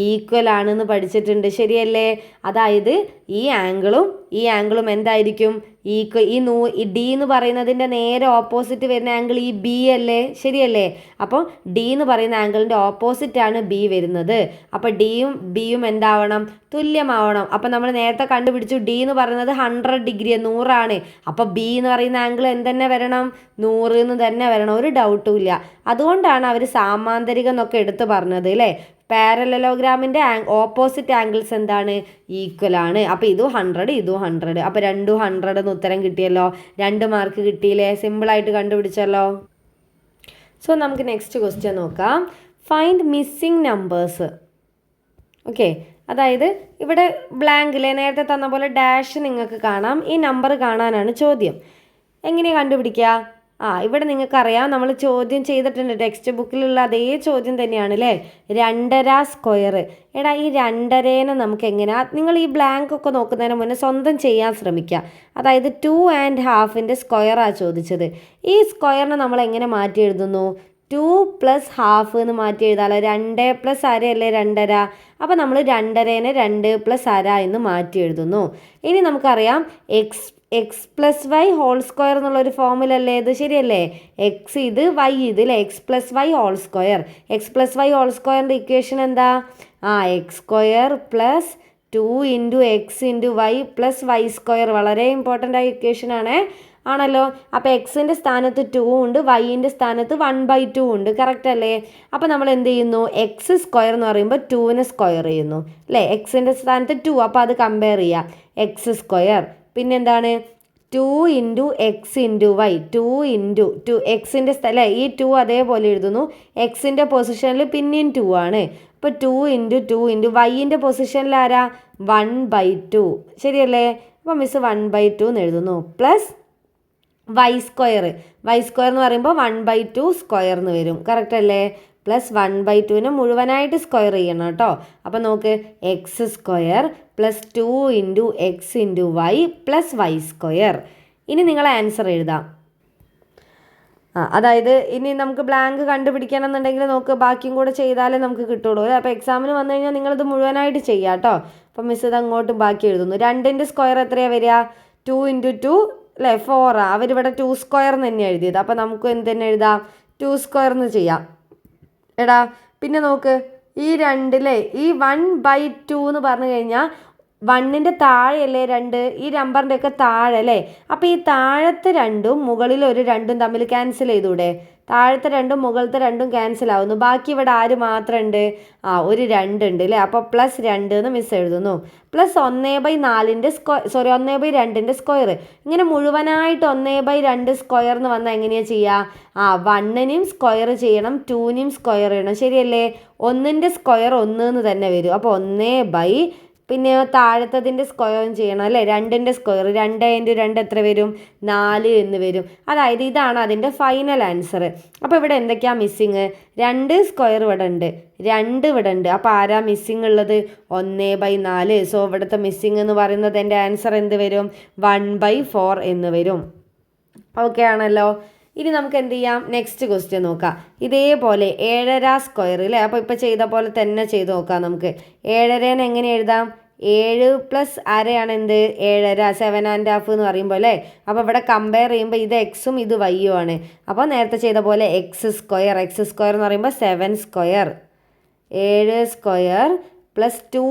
ഈക്വൽ ആണെന്ന് പഠിച്ചിട്ടുണ്ട്. ശരിയല്ലേ? അതായത് ഈ ആംഗിളും എന്തായിരിക്കും? ഈക്വൽ. ഈ D എന്ന് പറയുന്നതിൻ്റെ നേരെ ഓപ്പോസിറ്റ് വരുന്ന ആംഗിൾ ഈ B അല്ലേ? ശരിയല്ലേ? അപ്പോൾ D എന്ന് പറയുന്ന ആംഗിളിൻ്റെ ഓപ്പോസിറ്റാണ് B വരുന്നത്. അപ്പോൾ Dയും Bയും എന്താവണം? തുല്യമാവണം. അപ്പോൾ നമ്മൾ നേരത്തെ കണ്ടുപിടിച്ചു D എന്ന് പറയുന്നത് 100 ഡിഗ്രി 100ആണ്. അപ്പോൾ B എന്ന് പറയുന്ന ആംഗിൾ എന്തെന്നെ വരണം? 100 എന്ന് തന്നെ വരണം. ഒരു ഡൗട്ടും ഇല്ല. അതുകൊണ്ടാണ് അവർ സാമാന്തരികം എന്നൊക്കെ എടുത്ത് പറഞ്ഞത് അല്ലേ? പാരലലോഗ്രാമിൻ്റെ ഓപ്പോസിറ്റ് ആംഗിൾസ് എന്താണ്? ഈക്വൽ ആണ്. അപ്പോൾ ഇതും 100, ഇതും 100. അപ്പോൾ 2 100 എന്ന് ഉത്തരം കിട്ടിയല്ലോ. 2 മാർക്ക് കിട്ടിയില്ലേ? സിമ്പിളായിട്ട് കണ്ടുപിടിച്ചല്ലോ. സോ നമുക്ക് നെക്സ്റ്റ് ക്വസ്റ്റ്യൻ നോക്കാം. Find missing numbers. ഓക്കെ, അതായത് ഇവിടെ ബ്ലാങ്കിലെ നേരത്തെ തന്ന പോലെ ഡാഷ് നിങ്ങൾക്ക് കാണാം. ഈ നമ്പർ കാണാനാണ് ചോദ്യം. എങ്ങനെയാണ് കണ്ടുപിടിക്കുക? ഇവിടെ നിങ്ങൾക്കറിയാം, നമ്മൾ ചോദ്യം ചെയ്തിട്ടുണ്ട്. ടെക്സ്റ്റ് ബുക്കിലുള്ള അതേ ചോദ്യം തന്നെയാണ് അല്ലേ? 2.5 സ്ക്വയർ. എടാ, ഈ 2.5നെ നമുക്ക് എങ്ങനെയാ? നിങ്ങൾ ഈ ബ്ലാങ്ക് ഒക്കെ നോക്കുന്നതിന് മുന്നേ സ്വന്തം ചെയ്യാൻ ശ്രമിക്കുക. അതായത് 2.5ൻ്റെ സ്ക്വയറാണ് ചോദിച്ചത്. ഈ സ്ക്വയറിനെ നമ്മൾ എങ്ങനെ മാറ്റി എഴുതുന്നു? 2+1/2 എന്ന് മാറ്റി എഴുതാമല്ലോ. 2+1 അല്ലേ 2.5. അപ്പോൾ നമ്മൾ 2.5നെ 2+1 എന്ന് മാറ്റി എഴുതുന്നു. ഇനി നമുക്കറിയാം x+y² എന്നുള്ളൊരു ഫോമിലല്ലേ ഇത്, ശരിയല്ലേ? എക്സ് ഇത്, വൈ ഇത് അല്ലേ, x+y². x+y² ഇക്വേഷൻ എന്താ? x² + 2 × x × y + y². വളരെ ഇമ്പോർട്ടൻ്റ് ആയ ഇക്വേഷൻ ആണല്ലോ. അപ്പോൾ എക്സിൻ്റെ സ്ഥാനത്ത് 2 ഉണ്ട്, വൈൻ്റെ സ്ഥാനത്ത് 1/2 ഉണ്ട്. കറക്റ്റ് അല്ലേ? അപ്പോൾ നമ്മൾ എന്ത് ചെയ്യുന്നു? x² എന്ന് പറയുമ്പോൾ 2നെ സ്ക്വയർ ചെയ്യുന്നു അല്ലേ? എക്സിൻ്റെ സ്ഥാനത്ത് 2, അപ്പോൾ അത് കമ്പയർ ചെയ്യാം. x². പിന്നെന്താണ്? 2 × x × y. 2 × 2 എക്സിൻ്റെ സ്ഥലം ഈ 2 അതേപോലെ എഴുതുന്നു. എക്സിൻ്റെ പൊസിഷനിൽ പിന്നെയും 2 ആണ്. അപ്പോൾ 2 × 2 × വൈൻ്റെ പൊസിഷനിൽ ആരാ? 1/2. ശരിയല്ലേ? അപ്പോൾ മിസ് 1/2 എന്ന് എഴുതുന്നു. Plus y². y² എന്ന് പറയുമ്പോൾ 1/2² എന്ന് വരും. കറക്റ്റ് അല്ലേ? പ്ലസ് 1/2നെ മുഴുവനായിട്ട് സ്ക്വയർ ചെയ്യണം കേട്ടോ. അപ്പോൾ നോക്ക്, x² + 2 × x × y + y². ഇനി നിങ്ങൾ ആൻസർ എഴുതാം. അതായത് ഇനി നമുക്ക് ബ്ലാങ്ക് കണ്ടുപിടിക്കണം എന്നുണ്ടെങ്കിൽ നോക്ക്, ബാക്കിയും കൂടെ ചെയ്താലേ നമുക്ക് കിട്ടുള്ളൂ അല്ലേ? അപ്പോൾ എക്സാമിന് വന്നു കഴിഞ്ഞാൽ നിങ്ങളിത് മുഴുവനായിട്ട് ചെയ്യാം കേട്ടോ. അപ്പോൾ മിസ് ഇത് അങ്ങോട്ട് ബാക്കി എഴുതുന്നു. 2ൻ്റെ സ്ക്വയർ എത്രയാണ് വരിക? 2 × 2 അല്ലേ, 4. അവരിവിടെ 2² എന്ന് തന്നെ എഴുതിയത്. അപ്പോൾ നമുക്ക് എന്ത് തന്നെ എഴുതാം? 2² എന്ന് ചെയ്യാം. എടാ പിന്നെ നോക്ക്, ഈ 2 ഈ 1/2 എന്ന് പറഞ്ഞു കഴിഞ്ഞാൽ 1ൻ്റെ താഴെയല്ലേ 2, ഈ നമ്പറിൻ്റെ ഒക്കെ താഴെ അല്ലേ? അപ്പോൾ ഈ താഴത്തെ 2ഉം മുകളിൽ ഒരു 2ഉം തമ്മിൽ ക്യാൻസൽ ചെയ്തൂടെ? താഴത്തെ 2ഉം മുകളിലത്തെ 2ഉം ക്യാൻസൽ ആവുന്നു. ബാക്കി ഇവിടെ ആര് മാത്രം ഉണ്ട്? ഒരു 2 ഉണ്ട് അല്ലേ? അപ്പോൾ +2 എന്ന് മിസ് എഴുതുന്നു. പ്ലസ് 1/4ൻ്റെ സ്ക്വയർ, 1/2ൻ്റെ സ്ക്വയർ. ഇങ്ങനെ മുഴുവനായിട്ട് 1/2² എന്ന് വന്നാൽ എങ്ങനെയാണ് ചെയ്യുക? 1നെയും സ്ക്വയർ ചെയ്യണം, 2നെയും സ്ക്വയർ ചെയ്യണം. ശരിയല്ലേ? 1ൻ്റെ സ്ക്വയർ 1 എന്ന് തന്നെ വരും. അപ്പോൾ 1/ പിന്നെ താഴത്തതിൻ്റെ സ്ക്വയറും ചെയ്യണം അല്ലേ? 2ൻ്റെ സ്ക്വയർ, 2 × 2 എത്ര വരും? 4 എന്ന് വരും. അതായത് ഇതാണ് അതിൻ്റെ ഫൈനൽ ആൻസർ. അപ്പോൾ ഇവിടെ എന്തൊക്കെയാണ് മിസ്സിങ്? 2² ഇവിടെ ഉണ്ട്, 2 ഇവിടെ ഉണ്ട്. അപ്പോൾ ആരാ മിസ്സിങ് ഉള്ളത്? 1/4. സോ ഇവിടുത്തെ മിസ്സിങ് എന്ന് പറയുന്നത് എൻ്റെ ആൻസർ എന്ത് വരും? 1/4 എന്ന് വരും. ഓക്കെ ആണല്ലോ. ഇനി നമുക്ക് എന്ത് ചെയ്യാം? നെക്സ്റ്റ് ക്വസ്റ്റ്യൻ നോക്കാം. ഇതേപോലെ 7.5² അല്ലേ? അപ്പോൾ ഇപ്പോൾ ചെയ്ത പോലെ തന്നെ ചെയ്ത് നോക്കാം നമുക്ക്. 7.5നെ എങ്ങനെ എഴുതാം? 7 + അരയാണ് എന്ത്? 7.5, 7½ എന്ന് പറയുമ്പോൾ അല്ലേ? അപ്പോൾ ഇവിടെ കമ്പയർ ചെയ്യുമ്പോൾ ഇത് എക്സും ഇത് വൈയും ആണ്. അപ്പോൾ നേരത്തെ ചെയ്ത പോലെ x² എന്ന് പറയുമ്പോൾ 7². 7² + 2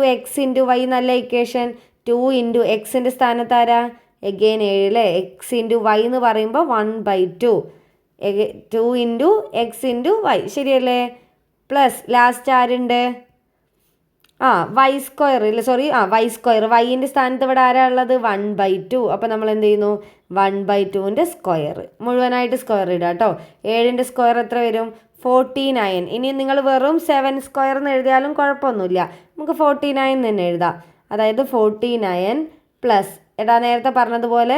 × x × y നല്ല ഇക്വേഷൻ. 2 × എക്സിൻ്റെ സ്ഥാനത്ത് ആരാ? എഗെയിൻ 7 അല്ലേ? x × y എന്ന് പറയുമ്പോൾ 1/2. 2 × x × y ശരിയല്ലേ? പ്ലസ് ലാസ്റ്റ് ആരുണ്ട്? y² ഇല്ല, സോറി, y². വൈൻ്റെ സ്ഥാനത്ത് ഇവിടെ ആരാ ഉള്ളത്? 1/2. അപ്പോൾ നമ്മൾ എന്ത് ചെയ്യുന്നു? 1/2ൻ്റെ സ്ക്വയർ മുഴുവനായിട്ട് സ്ക്വയർ ഇടുക കേട്ടോ. 7ൻ്റെ സ്ക്വയർ എത്ര വരും? 49. ഇനി നിങ്ങൾ വെറും 7² എന്ന് എഴുതിയാലും കുഴപ്പമൊന്നുമില്ല. നമുക്ക് 49 തന്നെ എഴുതാം. അതായത് 49 പ്ലസ് നേരത്തെ പറഞ്ഞതുപോലെ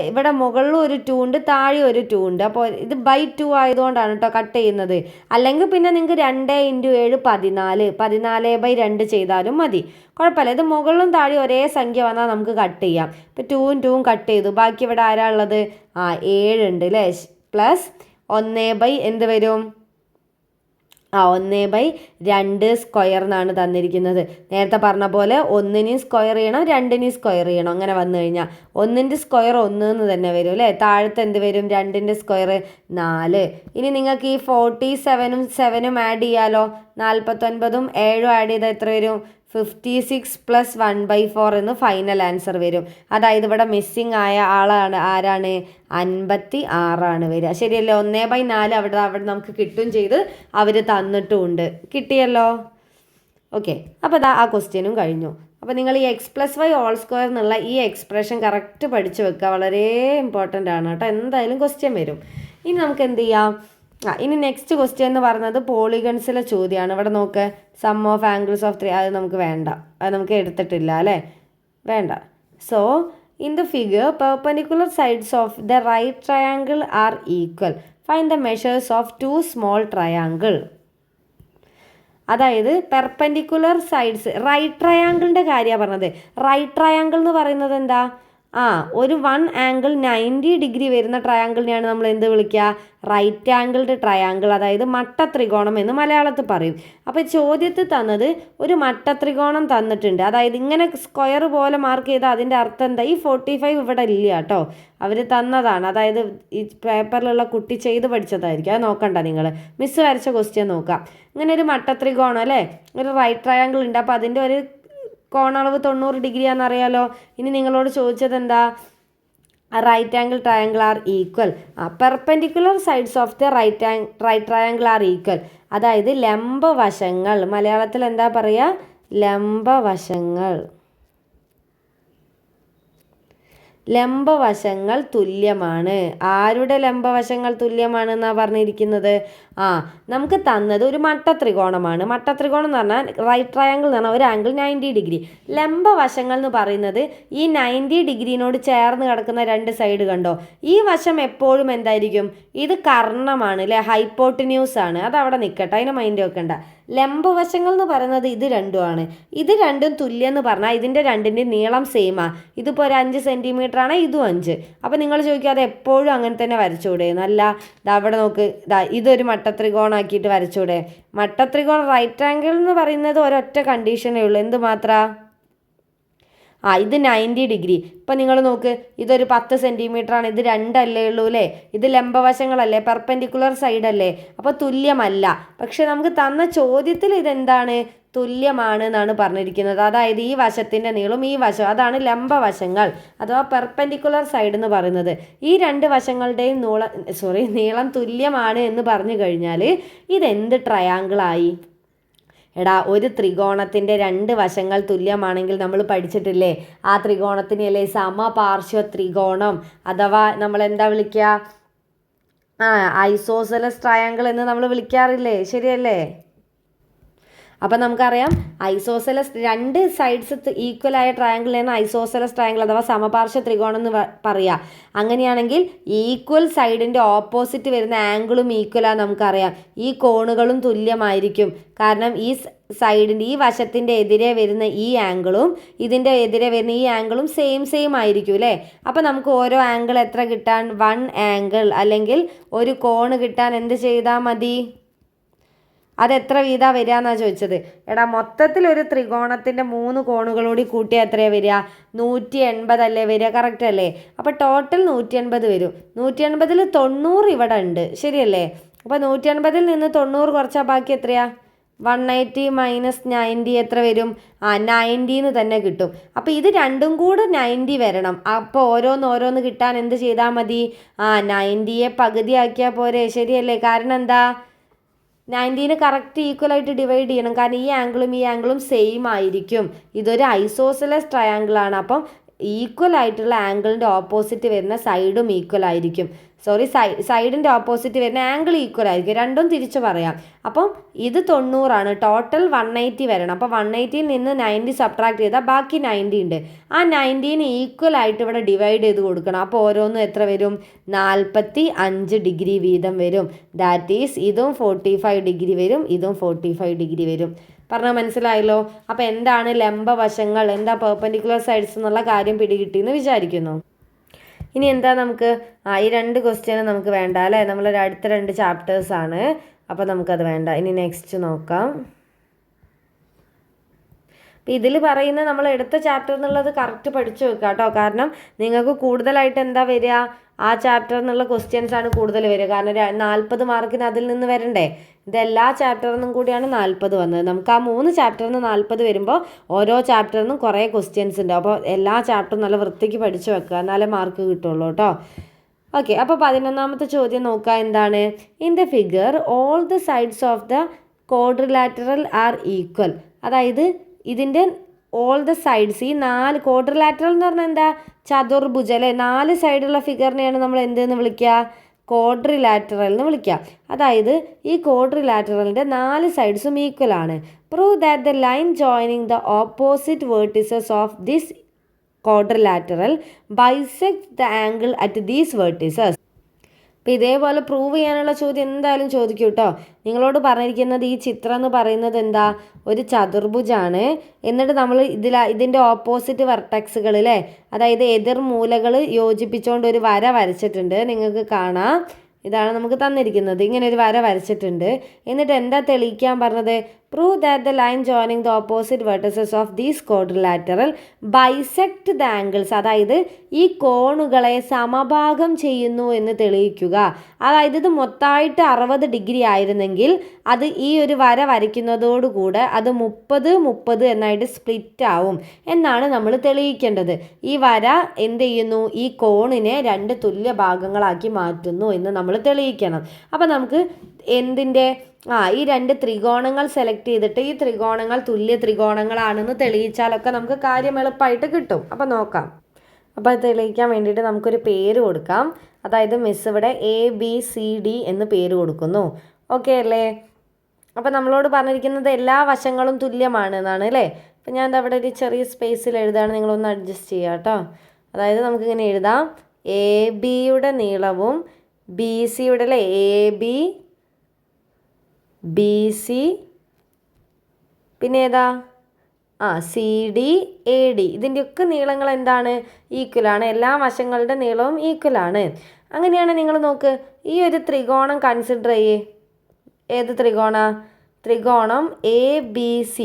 ഇവിടെ മുകളിൽ ഒരു 2 ഉണ്ട്, താഴെ ഒരു 2 ഉണ്ട്. അപ്പോൾ ഇത് /2 ആയതുകൊണ്ടാണ് കേട്ടോ കട്ട് ചെയ്യുന്നത്. അല്ലെങ്കിൽ പിന്നെ നിങ്ങൾക്ക് 2 × 7 14, 14/2 ചെയ്താലും മതി, കുഴപ്പമില്ല. ഇത് മുകളിലും താഴെ ഒരേ സംഖ്യ വന്നാൽ നമുക്ക് കട്ട് ചെയ്യാം. ഇപ്പോൾ 2ഉം 2ഉം കട്ട് ചെയ്തു. ബാക്കി ഇവിടെ ആരാ ഉള്ളത്? 7 ഉണ്ട് അല്ലേ? പ്ലസ് 1/ എന്ത് വരും? 1/2² എന്നാണ് തന്നിരിക്കുന്നത്. നേരത്തെ പറഞ്ഞ പോലെ 1നെയും സ്ക്വയർ ചെയ്യണം, 2നെയും സ്ക്വയർ ചെയ്യണം. അങ്ങനെ വന്നു കഴിഞ്ഞാൽ 1ൻ്റെ സ്ക്വയർ 1 എന്ന് തന്നെ വരും അല്ലേ? താഴത്തെ എന്ത് വരും? 2ൻ്റെ സ്ക്വയർ 4. ഇനി നിങ്ങൾക്ക് ഈ 47ഉം 7ഉം ആഡ് ചെയ്യാലോ. 49ഉം 7ഉം ആഡ് ചെയ്താൽ എത്ര വരും? 56 + 1/4 എന്ന് ഫൈനൽ ആൻസർ വരും. അതായത് ഇവിടെ മിസ്സിങ് ആയ ആരാണ്? 56 വരിക. ശരിയല്ലേ? 1/4 അവിടെ നമുക്ക് കിട്ടും ചെയ്ത് അവർ തന്നിട്ടുമുണ്ട്. കിട്ടിയല്ലോ. ഓക്കെ, അപ്പോൾ ആ ക്വസ്റ്റ്യനും കഴിഞ്ഞു. അപ്പോൾ നിങ്ങൾ ഈ x+y² എന്നുള്ള ഈ എക്സ്പ്രഷൻ കറക്റ്റ് പഠിച്ചു വെക്കുക. വളരെ ഇമ്പോർട്ടൻ്റ് ആണ് കേട്ടോ. എന്തായാലും ക്വസ്റ്റ്യൻ വരും. ഇനി നമുക്ക് എന്ത് ചെയ്യാം? ഇനി നെക്സ്റ്റ് ക്വസ്റ്റ്യൻ എന്ന് പറയുന്നത് പോളിഗൺസിലെ ചോദ്യമാണ്. ഇവിടെ നോക്ക്, സം ഓഫ് ആംഗിൾസ് ഓഫ് 3. അത് നമുക്ക് വേണ്ട, അത് നമുക്ക് എടുത്തിട്ടില്ല അല്ലേ? വേണ്ട. So in the figure perpendicular sides of the right triangle are equal. Find the measures of 2 small triangle. അതായത് പെർപെൻഡിക്കുലർ സൈഡ്സ് റൈറ്റ് ട്രയാങ്കിളിൻ്റെ കാര്യമാണ് പറഞ്ഞത്. റൈറ്റ് ട്രയാങ്കിൾ എന്ന് പറയുന്നത് എന്താ? ഒരു 1 ആംഗിൾ 90 ഡിഗ്രി വരുന്ന ട്രയാങ്കിളിനെയാണ് നമ്മൾ എന്ത് വിളിക്കുക? റൈറ്റ് ആംഗിൾഡ് ട്രയാങ്കിൾ, അതായത് മട്ടത്രികോണം എന്ന് മലയാളത്തിൽ പറയും. അപ്പോൾ ചോദ്യത്തിൽ തന്നത് ഒരു മട്ടത്രികോണം തന്നിട്ടുണ്ട്, അതായത് ഇങ്ങനെ സ്ക്വയർ പോലെ മാർക്ക് ചെയ്താൽ അതിൻ്റെ അർത്ഥം എന്താ? ഈ 45 ഇവിടെ ഇല്ല കേട്ടോ, അവർ തന്നതാണ്, അതായത് ഈ പേപ്പറിലുള്ള കുട്ടി ചെയ്ത് പഠിച്ചതായിരിക്കും, അത് നോക്കണ്ട നിങ്ങൾ. മിസ്സ് വരച്ച ക്വസ്റ്റ്യൻ നോക്കാം. ഇങ്ങനെ ഒരു മട്ടത്രികോണം അല്ലേ, ഒരു റൈറ്റ് ട്രയാങ്കിൾ ഉണ്ട്, അപ്പോൾ അതിൻ്റെ ഒരു കോണളവ് 90 ഡിഗ്രിയാണെന്ന് അറിയാലോ. ഇനി നിങ്ങളോട് ചോദിച്ചത് എന്താ? Right angle triangle are equal. Perpendicular sides of the right triangle are equal, അതായത് ലംബവശങ്ങൾ, മലയാളത്തിൽ എന്താ പറയുക? ലംബവശങ്ങൾ. ലംബവശങ്ങൾ തുല്യമാണ്. ആരുടെ ലംബവശങ്ങൾ തുല്യമാണെന്നാണ് പറഞ്ഞിരിക്കുന്നത്? നമുക്ക് തന്നത് ഒരു മട്ടത്രികോണമാണ്. മട്ടത്രികോണം എന്ന് പറഞ്ഞാൽ റൈറ്റ് ട്രയാങ്കിൾ എന്ന് പറഞ്ഞാൽ ഒരു ആംഗിൾ 90 ഡിഗ്രി. ലംബവശങ്ങൾ എന്ന് പറയുന്നത് ഈ 90 ഡിഗ്രിനോട് ചേർന്ന് കിടക്കുന്ന രണ്ട് സൈഡ് കണ്ടോ? ഈ വശം എപ്പോഴും എന്തായിരിക്കും? ഇത് കർണമാണ് അല്ലേ, ഹൈപ്പോട്ടിന്യൂസ് ആണ്. അതവിടെ നിൽക്കട്ടെ, അതിനെ മൈൻഡ് വെക്കണ്ട. ലംബവശങ്ങൾ എന്ന് പറയുന്നത് ഇത് രണ്ടുമാണ്. ഇത് രണ്ടും തുല്യം എന്ന് പറഞ്ഞാൽ ഇതിൻ്റെ രണ്ടിൻ്റെയും നീളം സെയിമാ. ഇതിപ്പോൾ ഒരു 5 സെൻറ്റിമീറ്റർ ആണ്, ഇതും 5. അപ്പോൾ നിങ്ങൾ ചോദിക്കുക അത് എപ്പോഴും അങ്ങനെ തന്നെ വരച്ചൂടെ? നല്ല അവിടെ നോക്ക്, ഇതൊരു മട്ടത്രികോണാക്കിയിട്ട് വരച്ചൂടെ? മട്ടത്രികോണം റൈറ്റ് ആംഗിൾ എന്ന് പറയുന്നത് ഒരൊറ്റ കണ്ടീഷനേ ഉള്ളൂ, എന്ത് മാത്രം? ഇത് 90 ഡിഗ്രി. ഇപ്പം നിങ്ങൾ നോക്ക്, ഇതൊരു 10 സെൻറ്റിമീറ്റർ ആണ്, ഇത് 2 അല്ലേ ഉള്ളൂ അല്ലേ? ഇത് ലംബവശങ്ങളല്ലേ, പെർപെൻഡിക്കുലർ സൈഡ് അല്ലേ, അപ്പോൾ തുല്യമല്ല. പക്ഷെ നമുക്ക് തന്ന ചോദ്യത്തിൽ ഇതെന്താണ്? തുല്യമാണ് എന്നാണ് പറഞ്ഞിരിക്കുന്നത്. അതായത് ഈ വശത്തിൻ്റെ നീളം ഈ വശം, അതാണ് ലംബവശങ്ങൾ അഥവാ പെർപെൻഡിക്കുലർ സൈഡ് എന്ന് പറയുന്നത്. ഈ രണ്ട് വശങ്ങളുടെയും നീളം തുല്യമാണ് എന്ന് പറഞ്ഞു കഴിഞ്ഞാൽ ഇതെന്ത് ട്രയാങ്കിളായി? എടാ, ഒരു ത്രികോണത്തിൻ്റെ 2 വശങ്ങൾ തുല്യമാണെങ്കിൽ നമ്മൾ പഠിച്ചിട്ടില്ലേ? ആ ത്രികോണത്തിനല്ലേ സമപാർശ്വ ത്രികോണം അഥവാ നമ്മൾ എന്താ വിളിക്കുക? ഐസോസെലസ് ട്രയാങ്കിൾ എന്ന് നമ്മൾ വിളിക്കാറില്ലേ? ശരിയല്ലേ? അപ്പം നമുക്കറിയാം ഐസോസെലസ് 2 സൈഡ്സ് ഈക്വൽ ആയ ട്രയാങ്കിളിനാണ് ഐസോസെലസ് ട്രയാങ്കിൾ അഥവാ സമപാർശ്വ ത്രികോണം എന്ന് പറയുക. അങ്ങനെയാണെങ്കിൽ ഈക്വൽ സൈഡിൻ്റെ ഓപ്പോസിറ്റ് വരുന്ന ആംഗിളും ഈക്വലാണ് നമുക്കറിയാം. ഈ കോണുകളും തുല്യമായിരിക്കും. കാരണം ഈ സൈഡിൻ്റെ ഈ വശത്തിൻ്റെ എതിരെ വരുന്ന ഈ ആംഗിളും ഇതിൻ്റെ എതിരെ വരുന്ന ഈ ആംഗിളും സെയിം ആയിരിക്കും അല്ലേ? അപ്പോൾ നമുക്ക് ഓരോ ആംഗിൾ എത്ര കിട്ടാൻ? 1 ആംഗിൾ അല്ലെങ്കിൽ ഒരു കോണ് കിട്ടാൻ എന്ത് ചെയ്താൽ മതി? അതെത്ര വീതാ വരിക എന്നാണ് ചോദിച്ചത്. എടാ, മൊത്തത്തിൽ ഒരു ത്രികോണത്തിൻ്റെ 3 കോണുകളോടി കൂട്ടിയാൽ എത്രയാണ് വരിക? 180 അല്ലേ വരിക? കറക്റ്റ് അല്ലേ? അപ്പോൾ ടോട്ടൽ 180 വരും. 180ൽ 90 ഇവിടെ ഉണ്ട്, ശരിയല്ലേ? അപ്പോൾ 180ൽ നിന്ന് 90 കുറച്ചാൽ ബാക്കി എത്രയാ? 180 മൈനസ് 90 എത്ര വരും? 90 തന്നെ കിട്ടും. അപ്പോൾ ഇത് രണ്ടും കൂടെ 90 വരണം. അപ്പോൾ ഓരോന്ന് കിട്ടാൻ എന്ത് ചെയ്താൽ മതി? 90യെ പകുതിയാക്കിയാൽ പോരെ, ശരിയല്ലേ? കാരണം എന്താ? 90നെ കറക്റ്റ് ഈക്വലായിട്ട് ഡിവൈഡ് ചെയ്യണം. കാരണം ഈ ആംഗിളും സെയിം ആയിരിക്കും. ഇതൊരു ഐസോസെലസ് ട്രയാങ്കിളാണ്. അപ്പം ഈക്വൽ ആയിട്ടുള്ള ആംഗിളിൻ്റെ ഓപ്പോസിറ്റ് വരുന്ന സൈഡും ഈക്വൽ ആയിരിക്കും. സൈഡിൻ്റെ ഓപ്പോസിറ്റ് വരുന്ന ആംഗിൾ ഈക്വൽ ആയിരിക്കും. രണ്ടും തിരിച്ച് പറയാം. അപ്പം ഇത് 90 ടോട്ടൽ 180 വരണം. അപ്പോൾ 180ൽ നിന്ന് 90 സബ്ട്രാക്ട് ചെയ്താൽ ബാക്കി 90 ഉണ്ട്. ആ 90ന് ഈക്വൽ ആയിട്ട് ഇവിടെ ഡിവൈഡ് ചെയ്ത് കൊടുക്കണം. അപ്പോൾ ഓരോന്നും എത്ര വരും? 45 ഡിഗ്രി വീതം വരും. ദാറ്റ് ഈസ് ഇതും 45 ഡിഗ്രി വരും, ഇതും 45 ഡിഗ്രി വരും. പറഞ്ഞാൽ മനസ്സിലായല്ലോ? അപ്പോൾ എന്താണ് ലംബവശങ്ങൾ, എന്താ പെർപെൻഡിക്കുലർ സൈഡ്സ് എന്നുള്ള കാര്യം പിടികിട്ടിയെന്ന് വിചാരിക്കുന്നു. ഇനി എന്താ നമുക്ക് ഈ 2 ക്വസ്റ്റ്യൻ നമുക്ക് വേണ്ട അല്ലേ? നമ്മളൊരു അടുത്ത 2 ചാപ്റ്റേഴ്സാണ്, അപ്പോൾ നമുക്കത് വേണ്ട. ഇനി നെക്സ്റ്റ് നോക്കാം. അപ്പോൾ ഇതിൽ പറയുന്ന നമ്മൾ എടുത്ത ചാപ്റ്റർ എന്നുള്ളത് കറക്റ്റ് പഠിച്ചു വെക്കുക കേട്ടോ. കാരണം നിങ്ങൾക്ക് കൂടുതലായിട്ട് എന്താ വരിക? ആ ചാപ്റ്റർ എന്നുള്ള ക്വസ്റ്റ്യൻസ് ആണ് കൂടുതൽ വരിക. കാരണം 40 മാർക്കിന് അതിൽ നിന്ന് വരണ്ടേ? ഇതെല്ലാ ചാപ്റ്ററിൽ നിന്നും കൂടിയാണ് 40 വന്നത്. നമുക്ക് ആ 3 ചാപ്റ്ററിൽ നിന്ന് 40 വരുമ്പോൾ ഓരോ ചാപ്റ്ററിൽ നിന്നും കുറേ ക്വസ്റ്റ്യൻസ് ഉണ്ട്. അപ്പോൾ എല്ലാ ചാപ്റ്ററും നല്ല വൃത്തിക്ക് പഠിച്ചു വെക്കുക, എന്നാലേ മാർക്ക് കിട്ടുള്ളൂ കേട്ടോ. ഓക്കെ, അപ്പോൾ 11ാമത്തെ ചോദ്യം നോക്കുക. എന്താണ്? In the figure all the sides of the quadrilateral are equal. അതായത് ഇതിൻ്റെ ഓൾ ദ സൈഡ്സ്, ഈ 4 ക്വാഡ്രിലാറ്ററൽ എന്ന് പറഞ്ഞാൽ എന്താ? ചതുർഭുജം അല്ലേ? 4 സൈഡുള്ള ഫിഗറിനെയാണ് നമ്മൾ എന്തെന്ന് വിളിക്കുക? ക്വാഡ്രിലാറ്ററൽ എന്ന് വിളിക്കുക. അതായത് ഈ ക്വാഡ്രിലാറ്ററലിൻ്റെ 4 സൈഡ്സും ഈക്വൽ ആണ്. Prove that the line joining the opposite vertices of this quadrilateral bisect the angle at these vertices. അപ്പോൾ ഇതേപോലെ പ്രൂവ് ചെയ്യാനുള്ള ചോദ്യം എന്തായാലും ചോദിക്കും കേട്ടോ. നിങ്ങളോട് പറഞ്ഞിരിക്കുന്നത് ഈ ചിത്രം എന്ന് പറയുന്നത് എന്താ, ഒരു ചതുർഭുജാണ്. എന്നിട്ട് നമ്മൾ ഇതിൻ്റെ ഓപ്പോസിറ്റ് വെർട്ടക്സുകൾ അല്ലേ, അതായത് എതിർ മൂലകൾ യോജിപ്പിച്ചുകൊണ്ട് ഒരു വര വരച്ചിട്ടുണ്ട്. നിങ്ങൾക്ക് കാണാം, ഇതാണ് നമുക്ക് തന്നിരിക്കുന്നത്. ഇങ്ങനെ ഒരു വര വരച്ചിട്ടുണ്ട്. എന്നിട്ട് എന്താ തെളിയിക്കാൻ പറഞ്ഞത്, prove that the line joining the opposite vertices of these quadrilateral bisect the angles, അതായത് ഈ കോണുകളെ സമഭാഗം ചെയ്യുന്നു എന്ന് തെളിയിക്കുക. അതായത് ഇത് മൊത്തമായിട്ട് 60 ഡിഗ്രി ആയിരുന്നെങ്കിൽ അത് ഈ ഒരു വര വരയ്ക്കുന്നതോടുകൂടെ അത് 30-30 എന്നായിട്ട് സ്പ്ലിറ്റ് ആവും എന്നാണ് നമ്മൾ തെളിയിക്കേണ്ടത്. ഈ വര എന്ത് ചെയ്യുന്നു, ഈ കോണിനെ 2 തുല്യ ഭാഗങ്ങളാക്കി മാറ്റുന്നു എന്ന് നമ്മൾ തെളിയിക്കണം. അപ്പം നമുക്ക് എന്തിൻ്റെ ഈ 2 ത്രികോണങ്ങൾ സെലക്ട് ചെയ്തിട്ട് ഈ ത്രികോണങ്ങൾ തുല്യ ത്രികോണങ്ങളാണെന്ന് തെളിയിച്ചാലൊക്കെ നമുക്ക് കാര്യം എളുപ്പമായിട്ട് കിട്ടും. അപ്പം നോക്കാം. അപ്പോൾ അത് തെളിയിക്കാൻ വേണ്ടിയിട്ട് നമുക്കൊരു പേര് കൊടുക്കാം. അതായത് മിസ് ഇവിടെ ABCD എന്ന് പേര് കൊടുക്കുന്നു. ഓക്കെ അല്ലേ? അപ്പോൾ നമ്മളോട് പറഞ്ഞിരിക്കുന്നത് എല്ലാ വശങ്ങളും തുല്യമാണ് എന്നാണ് അല്ലേ. അപ്പം ഞാൻ അവിടെ ഒരു ചെറിയ സ്പേസിൽ എഴുതാണ്, നിങ്ങളൊന്ന് അഡ്ജസ്റ്റ് ചെയ്യുക കേട്ടോ. അതായത് നമുക്കിങ്ങനെ എഴുതാം, AB-യുടെ നീളവും BC-യുടെ അല്ലേ, AB BC പിന്നെ ഏതാ CD AD, ഇതിൻ്റെയൊക്കെ നീളങ്ങൾ എന്താണ്, ഈക്വലാണ്. എല്ലാ വശങ്ങളുടെ നീളവും ഈക്വലാണ്. അങ്ങനെയാണ് നിങ്ങൾ നോക്ക്, ഈ ഒരു ത്രികോണം കൺസിഡർ ചെയ്യേ. ഏത് ത്രികോണം ABC.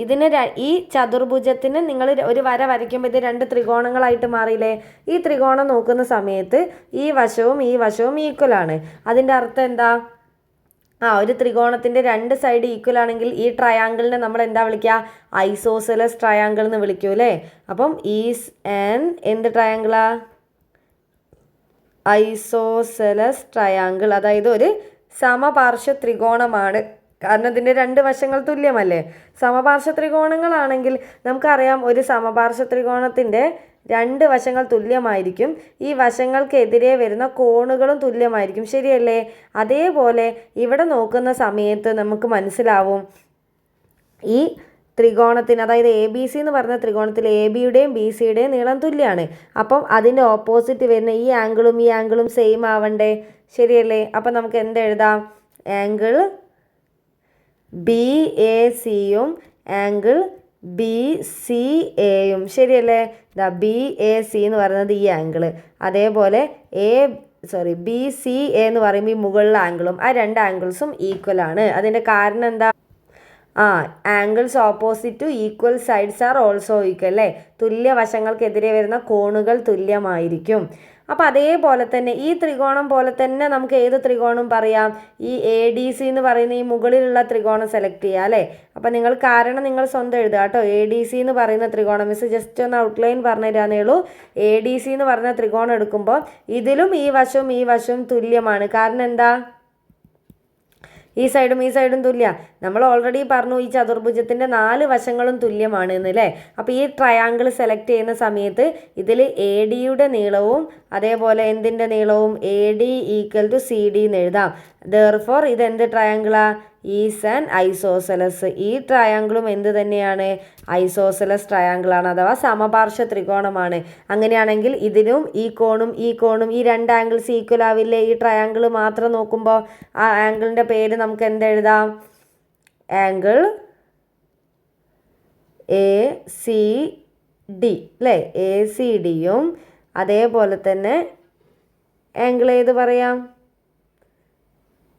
ഇതിന് ഈ ചതുർഭുജത്തിന് നിങ്ങൾ ഒരു വര വരയ്ക്കുമ്പോൾ ഇത് 2 ത്രികോണങ്ങളായിട്ട് മാറിയില്ലേ. ഈ ത്രികോണം നോക്കുന്ന സമയത്ത് ഈ വശവും ഈക്വലാണ്. അതിൻ്റെ അർത്ഥം എന്താ, ഒരു ത്രികോണത്തിൻ്റെ 2 സൈഡ് ഈക്വൽ ആണെങ്കിൽ ഈ ട്രയാങ്കിളിനെ നമ്മൾ എന്താ വിളിക്കുക, ഐസോസെലസ് ട്രയാങ്കിൾ എന്ന് വിളിക്കൂ അല്ലേ. അപ്പം എന്ത് ട്രയാങ്കിളാ, ഐസോസെലസ് ട്രയാങ്കിൾ. അതായത് ഒരു സമപാർശ്വ ത്രികോണമാണ്. കാരണം ഇതിൻ്റെ 2 വശങ്ങൾ തുല്യമല്ലേ. സമപാർശ്വ ത്രികോണങ്ങളാണെങ്കിൽ നമുക്കറിയാം ഒരു സമപാർശ്വ ത്രികോണത്തിൻ്റെ 2 വശങ്ങൾ തുല്യമായിരിക്കും. ഈ വശങ്ങൾക്കെതിരെ വരുന്ന കോണുകളും തുല്യമായിരിക്കും, ശരിയല്ലേ. അതേപോലെ ഇവിടെ നോക്കുന്ന സമയത്ത് നമുക്ക് മനസ്സിലാവും ഈ ത്രികോണത്തിന്, അതായത് ABC എന്ന് പറഞ്ഞ ത്രികോണത്തിൽ AB-യുടെയും BC-യുടെയും നീളം തുല്യമാണ്. അപ്പം അതിൻ്റെ ഓപ്പോസിറ്റ് വരുന്ന ഈ ആംഗിളും സെയിം ആവണ്ടേ, ശരിയല്ലേ. അപ്പം നമുക്ക് എന്തെഴുതാം, ആംഗിൾ BAC-യും ആംഗിൾ BCA-യും, ശരിയല്ലേ. BAC എന്ന് പറയുന്നത് ഈ ആംഗിള്, അതേപോലെ BCA എന്ന് പറയുമ്പോൾ ഈ മുകളിലെ ആംഗിളും, ആ 2 ആംഗിൾസും ഈക്വലാണ്. അതിൻ്റെ കാരണം എന്താ, angles opposite two equal sides are also equal അല്ലേ. തുല്യ വശങ്ങൾക്കെതിരെ വരുന്ന കോണുകൾ തുല്യമായിരിക്കും. അപ്പോൾ അതേപോലെ തന്നെ ഈ ത്രികോണം പോലെ തന്നെ നമുക്ക് ഏത് ത്രികോണം പറയാം, ഈ ADC എന്ന് പറയുന്ന ഈ മുകളിലുള്ള ത്രികോണം സെലക്ട് ചെയ്യുക അല്ലേ. അപ്പോൾ നിങ്ങൾ സ്വന്തം എഴുതുക കേട്ടോ. ADC എന്ന് പറയുന്ന ത്രികോണം, മിസ് ജസ്റ്റ് ഒന്ന് ഔട്ട്ലൈൻ പറഞ്ഞു തരാന്നേ ഉള്ളൂ. ADC എന്ന് പറഞ്ഞ ത്രികോണം എടുക്കുമ്പോൾ ഇതിലും ഈ വശവും തുല്യമാണ്. കാരണം എന്താ, ഈ സൈഡും തുല്യ. നമ്മൾ ഓൾറെഡി പറഞ്ഞു ഈ ചതുർഭുജത്തിൻ്റെ 4 വശങ്ങളും തുല്യമാണ് എന്നല്ലേ. അപ്പോൾ ഈ ട്രയാങ്കിൾ സെലക്ട് ചെയ്യുന്ന സമയത്ത് ഇതിൽ AD-യുടെ നീളവും അതേപോലെ എന്തിൻ്റെ നീളവും AD = CD എന്ന് എഴുതാം. Therefore ഇത് എന്ത് ട്രയാങ്കിളാ, ഈസ് ആൻ ഐസോസെലസ്. ഈ ട്രയാങ്കിളും എന്ത് തന്നെയാണ്, ഐസോസെലസ് ട്രയാങ്കിളാണ്, അഥവാ സമപാർശ്വ ത്രികോണമാണ്. അങ്ങനെയാണെങ്കിൽ ഇതിനും ഈ കോണും ഈ 2 ആംഗിൾസ് ഈക്വൽ ആവില്ലേ. ഈ ട്രയാങ്കിൾ മാത്രം നോക്കുമ്പോൾ ആ ആംഗിളിൻ്റെ പേര് നമുക്ക് എന്തെഴുതാം, ആംഗിൾ ACD അല്ലേ. ACD-യും അതേപോലെ തന്നെ ആംഗിൾ ഏത് പറയാം,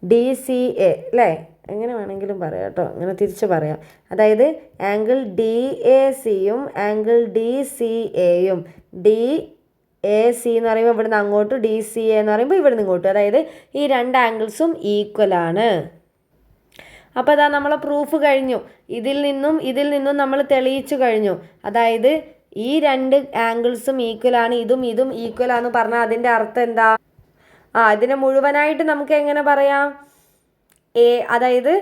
DCA അല്ലേ. എങ്ങനെ വേണമെങ്കിലും പറയാം കേട്ടോ, അങ്ങനെ തിരിച്ച് പറയാം. അതായത് ആംഗിൾ DAC-യും ആംഗിൾ DCA-യും, DAC എന്ന് പറയുമ്പോൾ ഇവിടുന്ന് അങ്ങോട്ട്, DCA എന്ന് പറയുമ്പോൾ ഇവിടുന്ന് ഇങ്ങോട്ട്, അതായത് ഈ 2 ആംഗിൾസും ഈക്വലാണ്. അപ്പോൾ അതാ നമ്മളെ പ്രൂഫ് കഴിഞ്ഞു. ഇതിൽ നിന്നും നമ്മൾ തെളിയിച്ചു കഴിഞ്ഞു. അതായത് ഈ 2 ആംഗിൾസും ഈക്വലാണ്, ഇതും ഈക്വലാന്ന് പറഞ്ഞാൽ അതിൻ്റെ അർത്ഥം എന്താ, ഇതിനെ മുഴുവനായിട്ട് നമുക്ക് എങ്ങനെ പറയാം, അതായത്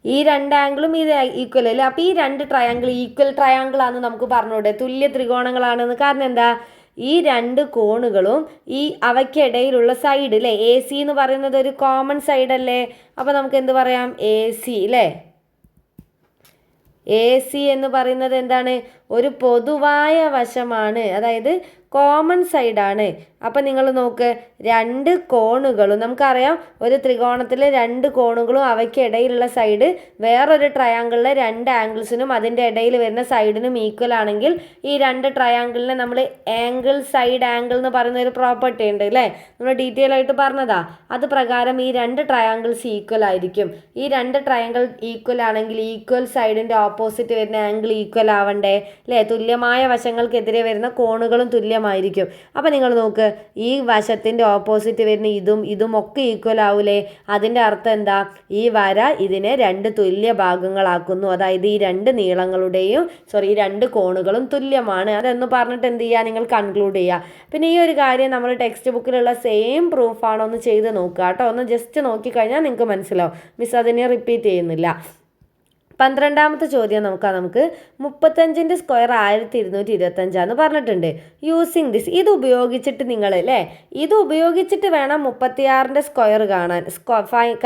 ഈ 2 ആംഗിളും ഇത് ഈക്വൽ അല്ലേ. അപ്പോൾ ഈ 2 ട്രയാങ്കിൾ ഈക്വൽ ട്രയാങ്കിൾ ആണെന്ന് നമുക്ക് പറഞ്ഞൂടെ, തുല്യ ത്രികോണങ്ങളാണെന്ന്. കാരണം എന്താ, ഈ 2 കോണുകളും ഈ അവയ്ക്കിടയിലുള്ള സൈഡ് അല്ലേ, AC എന്ന് പറയുന്നത് ഒരു കോമൺ സൈഡ് അല്ലേ. അപ്പോൾ നമുക്ക് എന്ത് പറയാം, AC അല്ലേ. AC എന്ന് പറയുന്നത് എന്താണ്, ഒരു പൊതുവായ വശമാണ്, അതായത് കോമൺ സൈഡാണ്. അപ്പം നിങ്ങൾ നോക്ക്, രണ്ട് കോണുകളും നമുക്കറിയാം, ഒരു ത്രികോണത്തിലെ രണ്ട് കോണുകളും അവയ്ക്കിടയിലുള്ള സൈഡ് വേറൊരു ട്രയാങ്കിളിലെ രണ്ട് ആംഗിൾസിനും അതിൻ്റെ ഇടയിൽ വരുന്ന സൈഡിനും ഈക്വൽ ആണെങ്കിൽ ഈ രണ്ട് ട്രയാങ്കിളിനെ നമ്മൾ ആംഗിൾ സൈഡ് ആംഗിൾ എന്ന് പറയുന്ന ഒരു പ്രോപ്പർട്ടി ഉണ്ട് അല്ലേ, നമ്മൾ ഡീറ്റെയിൽ ആയിട്ട് പറഞ്ഞതാ. അത് പ്രകാരം ഈ രണ്ട് ട്രയാങ്കിൾസ് ഈക്വൽ ആയിരിക്കും. ഈ രണ്ട് ട്രയാങ്കിൾ ഈക്വൽ ആണെങ്കിൽ ഈക്വൽ സൈഡിൻ്റെ ഓപ്പോസിറ്റ് വരുന്ന ആംഗിൾ ഈക്വൽ ആവണ്ടേ അല്ലേ? തുല്യമായ വശങ്ങൾക്കെതിരെ വരുന്ന കോണുകളും തുല്യമായിരിക്കും. അപ്പം നിങ്ങൾ നോക്ക്, ഈ വശത്തിൻ്റെ ഓപ്പോസിറ്റ് വരുന്ന ഇതും ഒക്കെ ഈക്വൽ ആവൂലേ? അതിൻ്റെ അർത്ഥം എന്താ? ഈ വര ഇതിനെ രണ്ട് തുല്യ ഭാഗങ്ങളാക്കുന്നു. അതായത് ഈ രണ്ട് നീളങ്ങളുടെയും ഈ രണ്ട് കോണുകളും തുല്യമാണ്. അതെന്ന് പറഞ്ഞിട്ട് എന്ത് ചെയ്യുക, നിങ്ങൾ കൺക്ലൂഡ് ചെയ്യുക. പിന്നെ ഈ ഒരു കാര്യം നമ്മൾ ടെക്സ്റ്റ് ബുക്കിലുള്ള സെയിം പ്രൂഫാണോ ഒന്ന് ചെയ്ത് നോക്കുക കേട്ടോ. ഒന്ന് ജസ്റ്റ് നോക്കിക്കഴിഞ്ഞാൽ നിങ്ങൾക്ക് മനസ്സിലാവും. മിസ് അതിനെ റിപ്പീറ്റ് ചെയ്യുന്നില്ല. 12ാമത്തെ ചോദ്യം നമുക്ക് 35ൻ്റെ സ്ക്വയർ 1225 പറഞ്ഞിട്ടുണ്ട്. യൂസിങ് ദിസ്, ഇത് ഉപയോഗിച്ചിട്ട് നിങ്ങൾ അല്ലേ, ഇത് ഉപയോഗിച്ചിട്ട് വേണം 36ൻ്റെ സ്ക്വയർ കാണാൻ.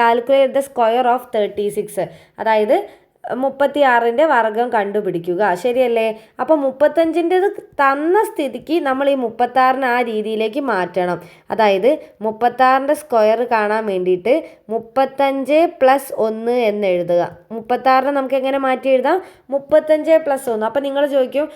കാൽക്കുലേറ്റ് ദ സ്ക്വയർ ഓഫ് 36, അതായത് 36ൻ്റെ വർഗം കണ്ടുപിടിക്കുക, ശരിയല്ലേ? അപ്പോൾ 35ൻ്റെത് തന്ന സ്ഥിതിക്ക് നമ്മൾ ഈ 36നെ ആ രീതിയിലേക്ക് മാറ്റണം. അതായത് 36ൻ്റെ സ്ക്വയർ കാണാൻ വേണ്ടിയിട്ട് 35 + 1 എന്ന് എഴുതുക. 36നെ നമുക്ക് എങ്ങനെ മാറ്റി എഴുതാം? 35 + 1. അപ്പോൾ നിങ്ങൾ ചോദിക്കും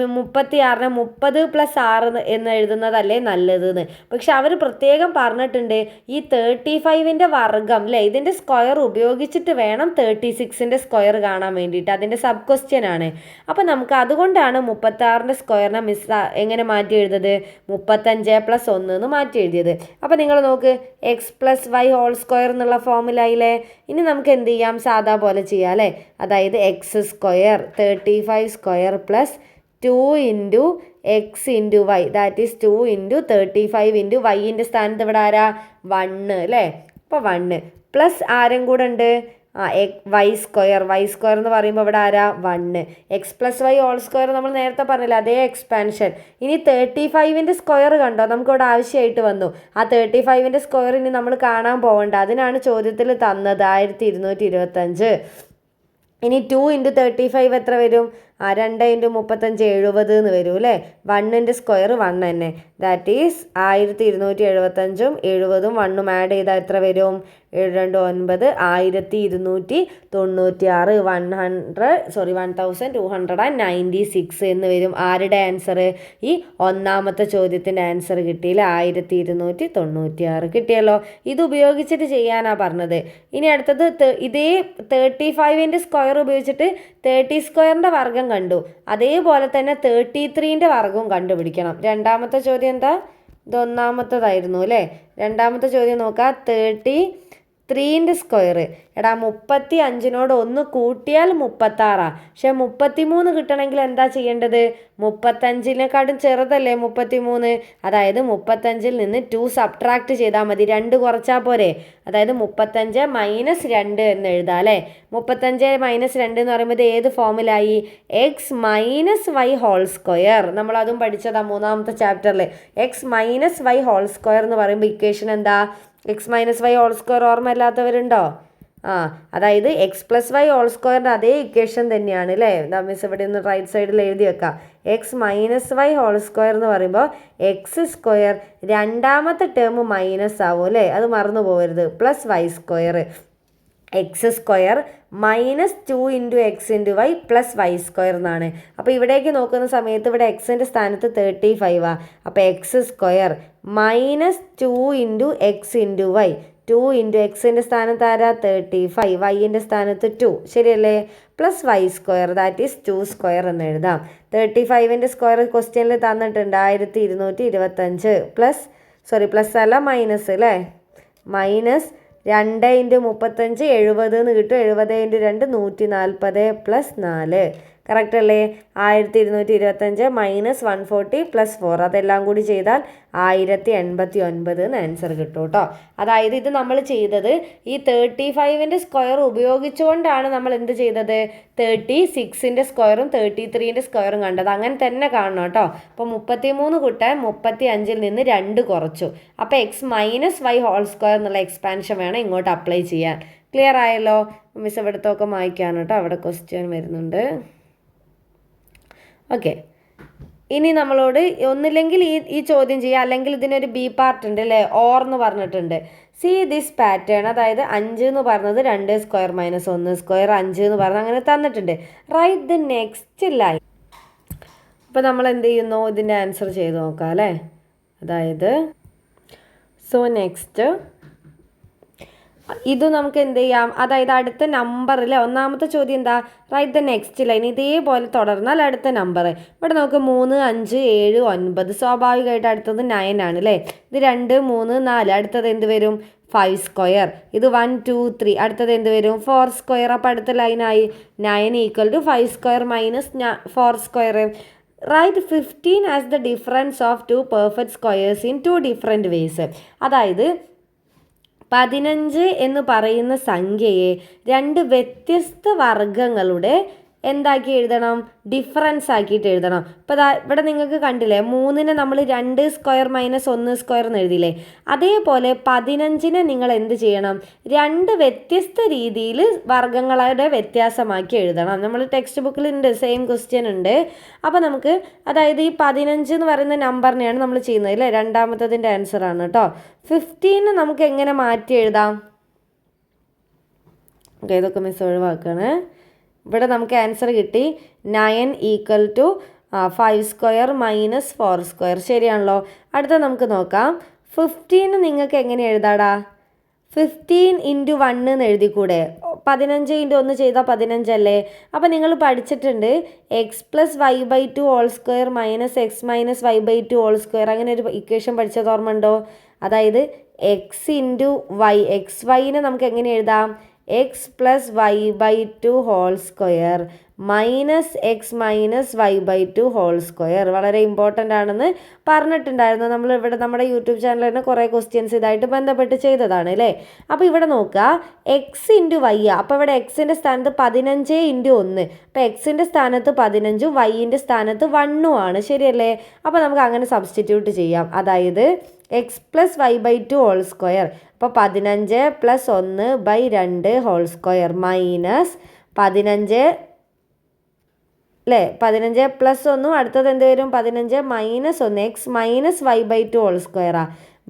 36നെ 30 + 6 എന്ന് എഴുതുന്നതല്ലേ നല്ലതെന്ന്. പക്ഷെ അവർ പ്രത്യേകം പറഞ്ഞിട്ടുണ്ട് ഈ 35ൻ്റെ വർഗം അല്ലേ, ഇതിൻ്റെ സ്ക്വയർ ഉപയോഗിച്ചിട്ട് വേണം 36ൻ്റെ സ്ക്വയർ കാണാൻ വേണ്ടിയിട്ട്. അതിൻ്റെ സബ് ക്വസ്റ്റ്യൻ ആണ്. അപ്പം നമുക്ക് അതുകൊണ്ടാണ് 36ൻ്റെ സ്ക്വയറിനെ എങ്ങനെ മാറ്റി എഴുതത്? 35 + 1 എന്ന് മാറ്റി എഴുതിയത്. അപ്പം നിങ്ങൾ നോക്ക്, x + y² എന്നുള്ള ഫോമിലായില്ലേ. ഇനി നമുക്ക് എന്ത് ചെയ്യാം? സാധാ പോലെ ചെയ്യാം അല്ലേ. അതായത് x² 35² + 2 × x × y, that is 2 × 35 × y. സ്ഥാനത്ത് ഇവിടെ ആരാ? 1 അല്ലേ. അപ്പോൾ 1 പ്ലസ് ആരും കൂടെ ഉണ്ട്, y² എന്ന് പറയുമ്പോൾ ഇവിടെ ആരാ? 1. x + y² നമ്മൾ നേരത്തെ പറഞ്ഞില്ല, അതേ എക്സ്പാൻഷൻ. ഇനി 35ൻ്റെ സ്ക്വയർ കണ്ടോ, നമുക്കിവിടെ ആവശ്യമായിട്ട് വന്നു. ആ 35ൻ്റെ സ്ക്വയർ ഇനി നമ്മൾ കാണാൻ പോകണ്ട, അതിനാണ് ചോദ്യത്തിൽ തന്നത് 1225. ഇനി 2 × 35 എത്ര വരും? 2 × 35 70 എന്ന് വരും അല്ലേ. 1ൻ്റെ സ്ക്വയർ 1 തന്നെ, ദാറ്റ് ഈസ് 1275ഉം 70ഉം 1ഉം ആഡ് ചെയ്താൽ എത്ര വരും? 7 2 9 1296 1296 എന്ന് വരും. ആരുടെ ആൻസർ? ഈ ഒന്നാമത്തെ ചോദ്യത്തിൻ്റെ ആൻസർ കിട്ടിയില്ല, 1296 കിട്ടിയല്ലോ. ഇത് ഉപയോഗിച്ചിട്ട് ചെയ്യാനാണ് പറഞ്ഞത്. ഇനി അടുത്തത് ഇതേ 35ൻ്റെ സ്ക്വയർ ഉപയോഗിച്ചിട്ട് 30² വർഗം കണ്ടു. അതേപോലെ തന്നെ 33ൻ്റെ വർഗവും കണ്ടുപിടിക്കണം. രണ്ടാമത്തെ ചോദ്യം എന്താ? ഇത് ഒന്നാമത്തേതായിരുന്നു അല്ലേ. രണ്ടാമത്തെ ചോദ്യം നോക്കാം. 33ൻ്റെ സ്ക്വയർ, എടാ 35നോട് 1 കൂട്ടിയാൽ 36. പക്ഷെ 33 കിട്ടണമെങ്കിൽ എന്താ ചെയ്യേണ്ടത്? 35നെക്കാട്ടും ചെറുതല്ലേ 33. അതായത് 35ൽ നിന്ന് 2 സബ്ട്രാക്ട് ചെയ്താൽ മതി, 2 കുറച്ചാൽ പോരെ. അതായത് 35 - 2 എന്ന് എഴുതാം അല്ലേ. 35 - 2 എന്ന് പറയുമ്പോൾ ഏത് ഫോമിലായി? x - y². നമ്മളതും പഠിച്ചതാ മൂന്നാമത്തെ ചാപ്റ്ററിൽ. x - y² എന്ന് പറയുമ്പോൾ ഇക്വേഷൻ എന്താ? x - y² ഓർമ്മയില്ലാത്തവരുണ്ടോ? അതായത് x + y² അതേ ഇക്വേഷൻ തന്നെയാണ് അല്ലേ. മിസ് ഇവിടെ ഒന്ന് റൈറ്റ് സൈഡിൽ എഴുതി വെക്കാം. x - y² എന്ന് പറയുമ്പോൾ x², രണ്ടാമത്തെ ടേം മൈനസ് ആവും അല്ലേ, അത് മറന്നു പോകരുത്, +y². x² - 2 × x × y + y² എന്നാണ്. അപ്പോൾ ഇവിടേക്ക് നോക്കുന്ന സമയത്ത് ഇവിടെ എക്സിൻ്റെ സ്ഥാനത്ത് 35 ആ. അപ്പോൾ x² - 2 × x × y, 2 × എക്സിൻ്റെ സ്ഥാനത്ത് ആരാ? 35, വൈൻ്റെ സ്ഥാനത്ത് 2, ശരിയല്ലേ. +y², ദാറ്റ് ഈസ് 2² എന്ന് എഴുതാം. 35ൻ്റെ സ്ക്വയർ ക്വസ്റ്റ്യനിൽ തന്നിട്ടുണ്ട് 1225 പ്ലസ് അല്ല മൈനസ് അല്ലേ. -2 × 35 70 എന്ന് കിട്ടും. 70 × 2 140 + 4, കറക്റ്റ് അല്ലേ. 1225 - 140 + 4, അതെല്ലാം കൂടി ചെയ്താൽ 1089 എന്ന് ആൻസർ കിട്ടും കേട്ടോ. അതായത് ഇത് നമ്മൾ ചെയ്തത് ഈ 35ൻ്റെ സ്ക്വയർ ഉപയോഗിച്ചുകൊണ്ടാണ് നമ്മൾ എന്ത് ചെയ്തത്? 36ൻ്റെ സ്ക്വയറും 33ൻ്റെ സ്ക്വയറും കണ്ടത്. അങ്ങനെ തന്നെ കാണണം കേട്ടോ. അപ്പോൾ 33 കൂട്ടാൻ 35ൽ നിന്ന് 2 കുറച്ചു. അപ്പോൾ x - y² എന്നുള്ള എക്സ്പാൻഷൻ വേണം ഇങ്ങോട്ട് അപ്ലൈ ചെയ്യാൻ. ക്ലിയർ ആയല്ലോ? മിസ് ഇവിടുത്തൊക്കെ വായിക്കാണ് കേട്ടോ, അവിടെ ക്വസ്റ്റ്യൻ വരുന്നുണ്ട്. ഓക്കെ, ഇനി നമ്മളോട് ഒന്നില്ലെങ്കിൽ ഈ ചോദ്യം ചെയ്യുക, അല്ലെങ്കിൽ ഇതിനൊരു ബി പാർട്ട് ഉണ്ട് അല്ലേ, ഓർ എന്ന് പറഞ്ഞിട്ടുണ്ട്. സി ദിസ് പാറ്റേൺ, അതായത് 5 എന്ന് പറഞ്ഞത് 2 സ്ക്വയർ മൈനസ് 1 സ്ക്വയർ 5 എന്ന് പറഞ്ഞ് അങ്ങനെ തന്നിട്ടുണ്ട്. Write the next line. അപ്പോൾ നമ്മൾ എന്ത് ചെയ്യുന്നു, ഇതിൻ്റെ ആൻസർ ചെയ്ത് നോക്കാം അല്ലേ. അതായത് സോ നെക്സ്റ്റ് ഇത് നമുക്ക് എന്ത് ചെയ്യാം, അതായത് അടുത്ത നമ്പറിൽ ഒന്നാമത്തെ ചോദ്യം എന്താ, റൈറ്റ് ദ നെക്സ്റ്റ് ലൈൻ. ഇതേപോലെ തുടർന്നാൽ അടുത്ത നമ്പർ ഇവിടെ നമുക്ക് 3, 5, 7, 9. സ്വാഭാവികമായിട്ട് അടുത്തത് 9 ആണ് അല്ലേ. ഇത് 2, 3, 4. അടുത്തത് എന്ത് വരും, 5 സ്ക്വയർ. ഇത് 1, 2, 3. അടുത്തത് എന്ത് വരും, 4 സ്ക്വയർ. അപ്പോൾ അടുത്ത ലൈനായി 9 equal to 5 square minus 4 square. Right 15 as the difference of 2 perfect squares in 2 different ways. അതായത് 15 എന്ന് പറയുന്ന സംഖ്യയെ 2 വ്യത്യസ്ത വർഗങ്ങളുടെ എന്താക്കി എഴുതണം, ഡിഫറൻസ് ആക്കിയിട്ട് എഴുതണം. ഇപ്പോൾ ഇവിടെ നിങ്ങൾക്ക് കണ്ടില്ലേ, 3നെ നമ്മൾ 2 സ്ക്വയർ മൈനസ് 1 സ്ക്വയർ എന്ന് എഴുതിയില്ലേ. അതേപോലെ 15നെ നിങ്ങൾ എന്ത് ചെയ്യണം, 2 വ്യത്യസ്ത രീതിയിൽ വർഗങ്ങളുടെ വ്യത്യാസമാക്കി എഴുതണം. നമ്മൾ ടെക്സ്റ്റ് ബുക്കിൽ ഉണ്ട്, സെയിം ക്വസ്റ്റ്യൻ ഉണ്ട്. അപ്പോൾ നമുക്ക് അതായത് ഈ 15 എന്ന് പറയുന്ന നമ്പറിനെയാണ് നമ്മൾ ചെയ്യുന്നത് അല്ലേ. രണ്ടാമത്തതിൻ്റെ ആൻസർ ആണ് കേട്ടോ. 15 നമുക്ക് എങ്ങനെ മാറ്റി എഴുതാം, ഓക്കെ ഇതൊക്കെ മിസ് ഒഴിവാക്കുകയാണ്. ഇവിടെ നമുക്ക് ആൻസർ കിട്ടി 9 equal to 5 square minus 4 square. ശരിയാണല്ലോ. അടുത്ത നമുക്ക് നോക്കാം. 15 നിങ്ങൾക്ക് എങ്ങനെ എഴുതാടാ, 15 ഇൻറ്റു 1 എന്ന് എഴുതിക്കൂടെ. 15 ഇൻറ്റു 1 ചെയ്താൽ 15 അല്ലേ. അപ്പോൾ നിങ്ങൾ പഠിച്ചിട്ടുണ്ട് x plus y by 2 whole square minus x minus y by 2 whole square. അങ്ങനെ ഒരു ഇക്വേഷൻ പഠിച്ചത് ഓർമ്മ ഉണ്ടോ. അതായത് എക്സ് ഇൻറ്റു വൈ, എക്സ് വൈനെ നമുക്ക് എങ്ങനെ എഴുതാം, x plus y by 2 whole square minus x minus y by 2 whole square. വളരെ ഇമ്പോർട്ടൻ്റ് ആണെന്ന് പറഞ്ഞിട്ടുണ്ടായിരുന്നു. നമ്മൾ ഇവിടെ നമ്മുടെ യൂട്യൂബ് ചാനലിൽ തന്നെ കുറേ ക്വസ്റ്റ്യൻസ് ഇതായിട്ട് ബന്ധപ്പെട്ട് ചെയ്തതാണ് അല്ലേ. അപ്പോൾ ഇവിടെ നോക്കുക, എക്സ് ഇൻറ്റു വൈ. അപ്പോൾ ഇവിടെ എക്സിൻ്റെ സ്ഥാനത്ത് 15 ഇൻറ്റു 1. അപ്പോൾ എക്സിൻ്റെ സ്ഥാനത്ത് 15, വൈൻ്റെ സ്ഥാനത്ത് 1 ആണ്. ശരിയല്ലേ. അപ്പോൾ നമുക്ക് അങ്ങനെ സബ്സ്റ്റിറ്റ്യൂട്ട് ചെയ്യാം. അതായത് x plus y by 2 whole square. അപ്പോൾ 15 plus 1 by 2 whole square minus 15 അല്ലേ. 15 പ്ലസ് 1, അടുത്തത് എന്ത് വരും, 15 minus 1 x minus y by 2 whole സ്ക്വയറാ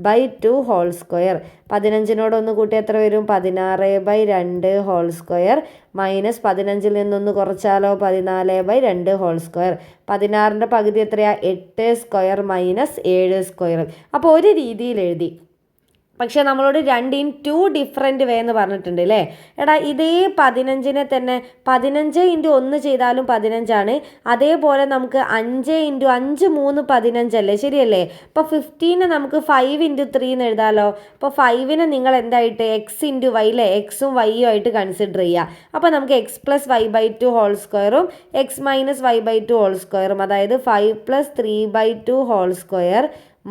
ബൈ 2 ഹോൾ സ്ക്വയർ. 15നോട് ഒന്ന് കൂട്ടി എത്ര വരും, 16 ബൈ 2 ഹോൾ സ്ക്വയർ മൈനസ് 15ൽ നിന്നൊന്ന് കുറച്ചാലോ, 14 ബൈ 2 ഹോൾ സ്ക്വയർ. 16ൻ്റെ പകുതി എത്രയാ, 8 സ്ക്വയർ മൈനസ് 7 സ്ക്വയർ. അപ്പോൾ ഒരു രീതിയിൽ എഴുതി, പക്ഷേ നമ്മളോട് 2 ഇൻ 2 ഡിഫറെൻറ്റ് വേ എന്ന് പറഞ്ഞിട്ടുണ്ട് അല്ലേ. എടാ ഇതേ 15നെ തന്നെ 15 ഇൻറ്റു 1 ചെയ്താലും 15 അതേപോലെ നമുക്ക് 5 ഇൻറ്റു 5 3 15 അല്ലേ. ശരിയല്ലേ. അപ്പോൾ 15നെ നമുക്ക് 5 ഇൻറ്റു 3 എന്ന് എഴുതാമല്ലോ. അപ്പോൾ 5നെ നിങ്ങൾ എന്തായിട്ട് എക്സ് ഇൻറ്റു വൈ അല്ലേ, എക്സും വൈയും ആയിട്ട് കൺസിഡർ ചെയ്യുക. അപ്പോൾ നമുക്ക് x plus y by 2 whole സ്ക്വയറും x minus y by 2 whole സ്ക്വയറും, അതായത് 5 plus 3 by 2 whole square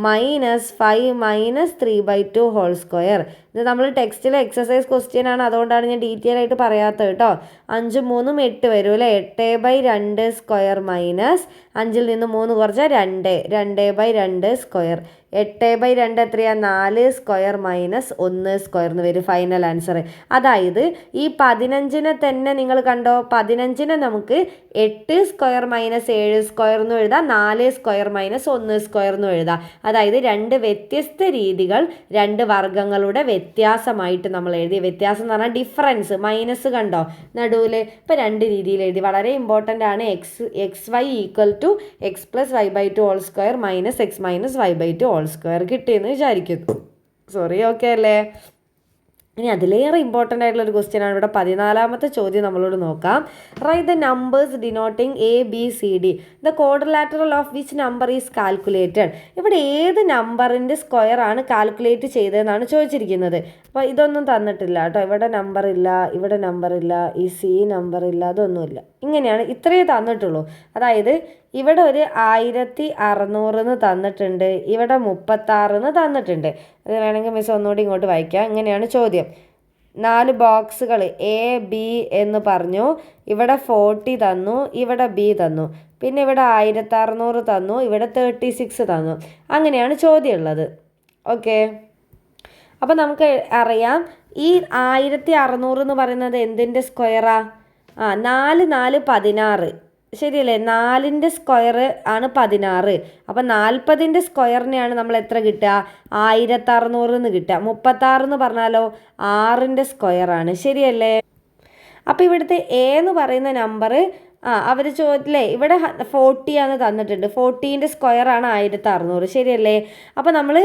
minus 5 minus 3 by 2 whole square. ഇത് നമ്മൾ ടെക്സ്റ്റിലെ എക്സസൈസ് ക്വസ്റ്റ്യൻ ആണ്, അതുകൊണ്ടാണ് ഞാൻ ഡീറ്റെയിൽ ആയിട്ട് പറയാത്തത് കേട്ടോ. 5 3 8 വരും അല്ലേ. 8 ബൈ 2 സ്ക്വയർ മൈനസ് 5ൽ നിന്ന് 3 കുറച്ചാൽ 2 ബൈ 2 സ്ക്വയർ. 8 ബൈ 2 എത്രയാ, 4 സ്ക്വയർ മൈനസ് 1 സ്ക്വയർ എന്ന് വരും ഫൈനൽ ആൻസർ. അതായത് ഈ 15നെ തന്നെ നിങ്ങൾ കണ്ടോ, 15നെ നമുക്ക് 8 സ്ക്വയർ മൈനസ് 7 സ്ക്വയർ എന്നും എഴുതാം, 4 സ്ക്വയർ മൈനസ് 1 സ്ക്വയർ എന്നും എഴുതാം. അതായത് 2 വ്യത്യസ്ത രീതികൾ 2 വർഗ്ഗങ്ങളുടെ വ്യത്യാസമായിട്ട് നമ്മൾ എഴുതി. വ്യത്യാസം എന്ന് പറഞ്ഞാൽ ഡിഫറൻസ്, മൈനസ് കണ്ടോ നടുവിൽ. ഇപ്പോൾ 2 രീതിയിൽ എഴുതി. വളരെ ഇമ്പോർട്ടൻ്റ് ആണ്. X y equal to x plus y by 2 whole square minus x minus y by 2 whole square കിട്ടിയെന്ന് വിചാരിക്കുന്നു. സോറി, ഓക്കെ അല്ലേ. ഇനി അതിലേറെ ഇമ്പോർട്ടൻ്റ് ആയിട്ടുള്ള ഒരു ക്വസ്റ്റ്യൻ ആണ് ഇവിടെ 14ാമത്തെ ചോദ്യം നമ്മളോട് നോക്കാം. Write the numbers denoting A B C D. The quadrilateral of which number is calculated. ഇവിടെ ഏത് നമ്പറിൻ്റെ സ്ക്വയർ ആണ് കാൽക്കുലേറ്റ് ചെയ്തതെന്നാണ് ചോദിച്ചിരിക്കുന്നത്. അപ്പോൾ ഇതൊന്നും തന്നിട്ടില്ല കേട്ടോ. ഇവിടെ നമ്പർ ഇല്ല, ഇവിടെ നമ്പർ ഇല്ല, ഈ സി നമ്പർ ഇല്ല, അതൊന്നുമില്ല. ഇങ്ങനെയാണ്, ഇത്രയേ തന്നിട്ടുള്ളൂ. അതായത് ഇവിടെ ഒരു 1600 തന്നിട്ടുണ്ട്, ഇവിടെ 36 തന്നിട്ടുണ്ട്. അത് വേണമെങ്കിൽ മിസ് ഒന്നുകൂടി ഇങ്ങോട്ട് വായിക്കാം. ഇങ്ങനെയാണ് ചോദ്യം. 4 ബോക്സുകൾ എ ബി എന്ന് പറഞ്ഞു. ഇവിടെ 40 തന്നു, ഇവിടെ ബി തന്നു, പിന്നെ ഇവിടെ 1600 തന്നു, ഇവിടെ 36 തന്നു. അങ്ങനെയാണ് ചോദ്യം ഉള്ളത്. ഓക്കെ, അപ്പോൾ നമുക്ക് അറിയാം ഈ 1600 എന്ന് പറയുന്നത് എന്തിൻ്റെ സ്ക്വയറാ? 4 4 16. ശരിയല്ലേ? 4ൻ്റെ സ്ക്വയർ ആണ് 16. അപ്പം 40ൻ്റെ സ്ക്വയറിനെയാണ് നമ്മൾ എത്ര കിട്ടുക? 1600 എന്ന് കിട്ടുക. 36 എന്ന് പറഞ്ഞാലോ 6ൻ്റെ സ്ക്വയറാണ്. ശരിയല്ലേ? അപ്പോൾ ഇവിടുത്തെ എ എന്ന് പറയുന്ന നമ്പർ അവർ ചോദിച്ചില്ലേ, ഇവിടെ 40 ആണ് തന്നിട്ടുണ്ട്. 40ൻ്റെ സ്ക്വയറാണ് 1600. ശരിയല്ലേ? അപ്പോൾ നമ്മൾ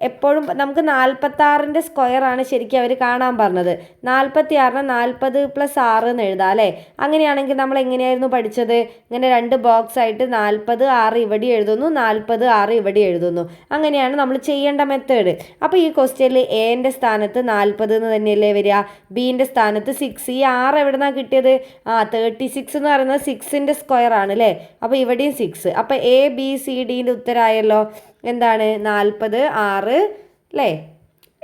എപ്പോഴും നമുക്ക് 46ൻ്റെ സ്ക്വയറാണ് ശരിക്കും അവർ കാണാൻ പറഞ്ഞത്. 46നെ 40 + 6 എന്ന് എഴുതാം അല്ലേ? അങ്ങനെയാണെങ്കിൽ നമ്മൾ എങ്ങനെയായിരുന്നു പഠിച്ചത്? ഇങ്ങനെ 2 ബോക്സ് ആയിട്ട് 40 6 ഇവിടെ എഴുതുന്നു, 40 6 ഇവിടെ എഴുതുന്നു. അങ്ങനെയാണ് നമ്മൾ ചെയ്യേണ്ട മെത്തേഡ്. അപ്പോൾ ഈ ക്വസ്റ്റ്യനിൽ എൻ്റെ സ്ഥാനത്ത് 40 എന്ന് തന്നെയല്ലേ വരിക? ബീൻ്റെ സ്ഥാനത്ത് 6. ഈ 6 എവിടെ നിന്നാണ് കിട്ടിയത്? 36 എന്ന് പറയുന്നത് 6ൻ്റെ സ്ക്വയർ ആണ് അല്ലേ? അപ്പോൾ ഇവിടെയും 6. അപ്പോൾ എ ബി സി ഡിൻ്റെ ഉത്തരമായല്ലോ. എന്താണ്? 40 6 അല്ലേ?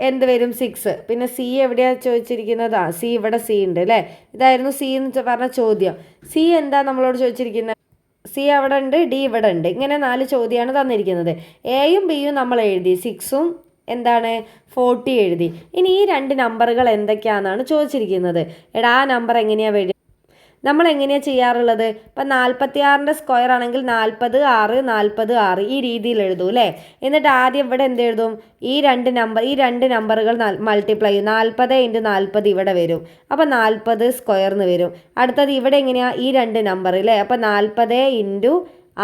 എന്ത് വരും? 6. പിന്നെ സി എവിടെയാണ് ചോദിച്ചിരിക്കുന്നത്? സി ഇവിടെ സി ഉണ്ട് അല്ലേ? ഇതായിരുന്നു സി എന്ന് പറഞ്ഞ ചോദ്യം. സി എന്താ നമ്മളോട് ചോദിച്ചിരിക്കുന്നത്? സി അവിടെ ഉണ്ട്, ഡി ഇവിടെ ഉണ്ട്. ഇങ്ങനെ 4 ചോദ്യമാണ് തന്നിരിക്കുന്നത്. എയും ബിയും നമ്മൾ എഴുതി, 6ഉം എന്താണ് 40 എഴുതി. ഇനി ഈ 2 നമ്പറുകൾ എന്തൊക്കെയാണെന്നാണ് ചോദിച്ചിരിക്കുന്നത്. എടാ ആ നമ്പർ എങ്ങനെയാണ് വരിക? നമ്മൾ എങ്ങനെയാണ് ചെയ്യാറുള്ളത്? ഇപ്പം 46ൻ്റെ സ്ക്വയർ ആണെങ്കിൽ 40 6 40 6 ഈ രീതിയിൽ എഴുതും അല്ലേ? എന്നിട്ട് ആദ്യം ഇവിടെ എന്ത് എഴുതും? ഈ രണ്ട് നമ്പറുകൾ മൾട്ടിപ്ലൈ ചെയ്യും. 40 × 40 ഇവിടെ വരും. അപ്പോൾ 40 സ്ക്വയർന്ന് വരും. അടുത്തത് ഇവിടെ എങ്ങനെയാണ്? ഈ 2 നമ്പർ അല്ലേ? അപ്പോൾ 40 ×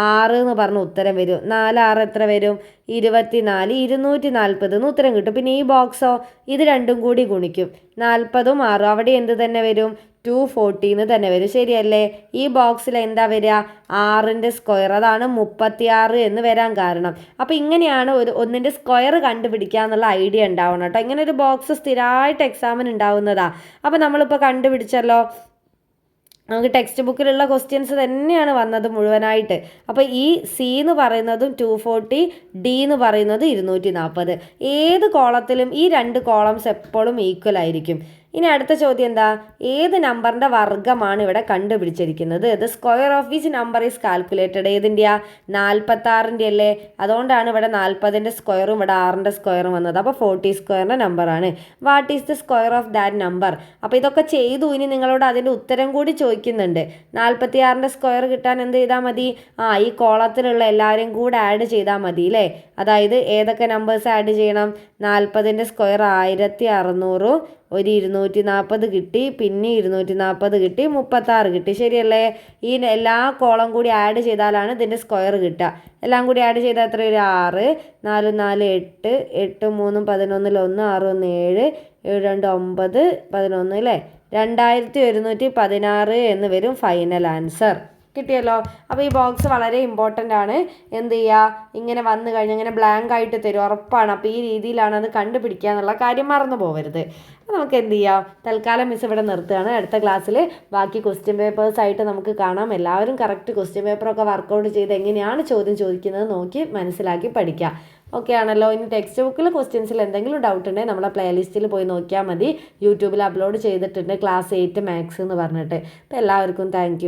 6 എന്ന് പറഞ്ഞ ഉത്തരം വരും. 4 6 എത്ര വരും? 24 240 എന്ന് ഉത്തരം കിട്ടും. പിന്നെ ഈ ബോക്സോ ഇത് രണ്ടും കൂടി ഗുണിക്കും. 40ഉം 6ഉം അവിടെ എന്ത് തന്നെ വരും? 240 എന്ന് തന്നെ വരും. ശരിയല്ലേ? ഈ ബോക്സിൽ എന്താ വരിക? 6ൻ്റെ സ്ക്വയർ. അതാണ് 36 എന്ന് വരാൻ കാരണം. അപ്പോൾ ഇങ്ങനെയാണ് ഒന്നിൻ്റെ സ്ക്വയർ കണ്ടുപിടിക്കുക എന്നുള്ള ഐഡിയ ഉണ്ടാവണം കേട്ടോ. ഇങ്ങനെ ഒരു ബോക്സ് സ്ഥിരമായിട്ട് എക്സാമിന് ഉണ്ടാവുന്നതാണ്. അപ്പോൾ നമ്മളിപ്പോൾ കണ്ടുപിടിച്ചല്ലോ. നമുക്ക് ടെക്സ്റ്റ് ബുക്കിലുള്ള ക്വസ്റ്റ്യൻസ് തന്നെയാണ് വന്നത് മുഴുവനായിട്ട്. അപ്പോൾ ഈ സി എന്ന് പറയുന്നതും 240, ഡി എന്ന് പറയുന്നത് 240. ഏത് കോളത്തിലും ഈ 2 കോളംസ് എപ്പോഴും ഈക്വൽ ആയിരിക്കും. ഇനി അടുത്ത ചോദ്യം എന്താ? ഏത് നമ്പറിൻ്റെ വർഗ്ഗമാണ് ഇവിടെ കണ്ടുപിടിച്ചിരിക്കുന്നത്? The square of which number is calculated? ഏതിൻ്റെയാ? 46ൻ്റെ അല്ലേ? അതുകൊണ്ടാണ് ഇവിടെ 40ൻ്റെ സ്ക്വയറും ഇവിടെ 6ൻ്റെ സ്ക്വയറും വന്നത്. അപ്പോൾ 40 സ്ക്വയറിൻ്റെ നമ്പറാണ്. What is the square of that number? അപ്പോൾ ഇതൊക്കെ ചെയ്തു. ഇനി നിങ്ങളോട് അതിൻ്റെ ഉത്തരം കൂടി ചോദിക്കുന്നുണ്ട്. 46ൻ്റെ സ്ക്വയർ കിട്ടാൻ എന്ത് ചെയ്താൽ മതി? ഈ കോളത്തിലുള്ള എല്ലാവരും കൂടെ ആഡ് ചെയ്താൽ മതി അല്ലേ? അതായത് ഏതൊക്കെ നമ്പേഴ്സ് ആഡ് ചെയ്യണം? 40ൻ്റെ സ്ക്വയർ 1600, ഒരു 240 കിട്ടി, പിന്നെ 240 കിട്ടി, 36 കിട്ടി. ശരിയല്ലേ? ഈ എല്ലാ കോളം കൂടി ആഡ് ചെയ്താലാണ് ഇതിൻ്റെ സ്ക്വയർ കിട്ടുക. എല്ലാം കൂടി ആഡ് ചെയ്താൽ എത്ര ഒരു 6 4 4 8 8 3 11 1 6 1 7 7 2 9 11 അല്ലേ? 2116 എന്ന് വരും ഫൈനൽ ആൻസർ. കിട്ടിയല്ലോ. അപ്പോൾ ഈ ബോക്സ് വളരെ ഇമ്പോർട്ടൻ്റ് ആണ്. എന്ത് ചെയ്യുക? ഇങ്ങനെ വന്നു കഴിഞ്ഞാൽ ഇങ്ങനെ ബ്ലാങ്ക് ആയിട്ട് തരും, ഉറപ്പാണ്. അപ്പോൾ ഈ രീതിയിലാണ് അത് കണ്ടുപിടിക്കുക എന്നുള്ള കാര്യം മറന്നു പോകരുത്. അപ്പോൾ നമുക്ക് എന്ത് ചെയ്യാം? തൽക്കാലം മിസ് ഇവിടെ നിർത്തുകയാണ്. അടുത്ത ക്ലാസ്സിൽ ബാക്കി ക്വസ്റ്റ്യൻ പേപ്പേഴ്സ് ആയിട്ട് നമുക്ക് കാണാം. എല്ലാവരും കറക്റ്റ് ക്വസ്റ്റ്യൻ പേപ്പറൊക്കെ വർക്കൗട്ട് ചെയ്ത് എങ്ങനെയാണ് ചോദ്യം ചോദിക്കുന്നത് നോക്കി മനസ്സിലാക്കി പഠിക്കുക. ഓക്കെ ആണല്ലോ. ഇനി ടെക്സ്റ്റ് ബുക്കിൽ ക്വസ്റ്റ്യൻസിൽ എന്തെങ്കിലും ഡൗട്ട് ഉണ്ടെങ്കിൽ നമ്മളെ പ്ലേലിസ്റ്റിൽ പോയി നോക്കിയാൽ മതി. യൂട്യൂബിൽ അപ്ലോഡ് ചെയ്തിട്ടുണ്ട് ക്ലാസ് 8 മാത്സ് എന്ന് പറഞ്ഞിട്ട്. അപ്പോൾ എല്ലാവർക്കും താങ്ക്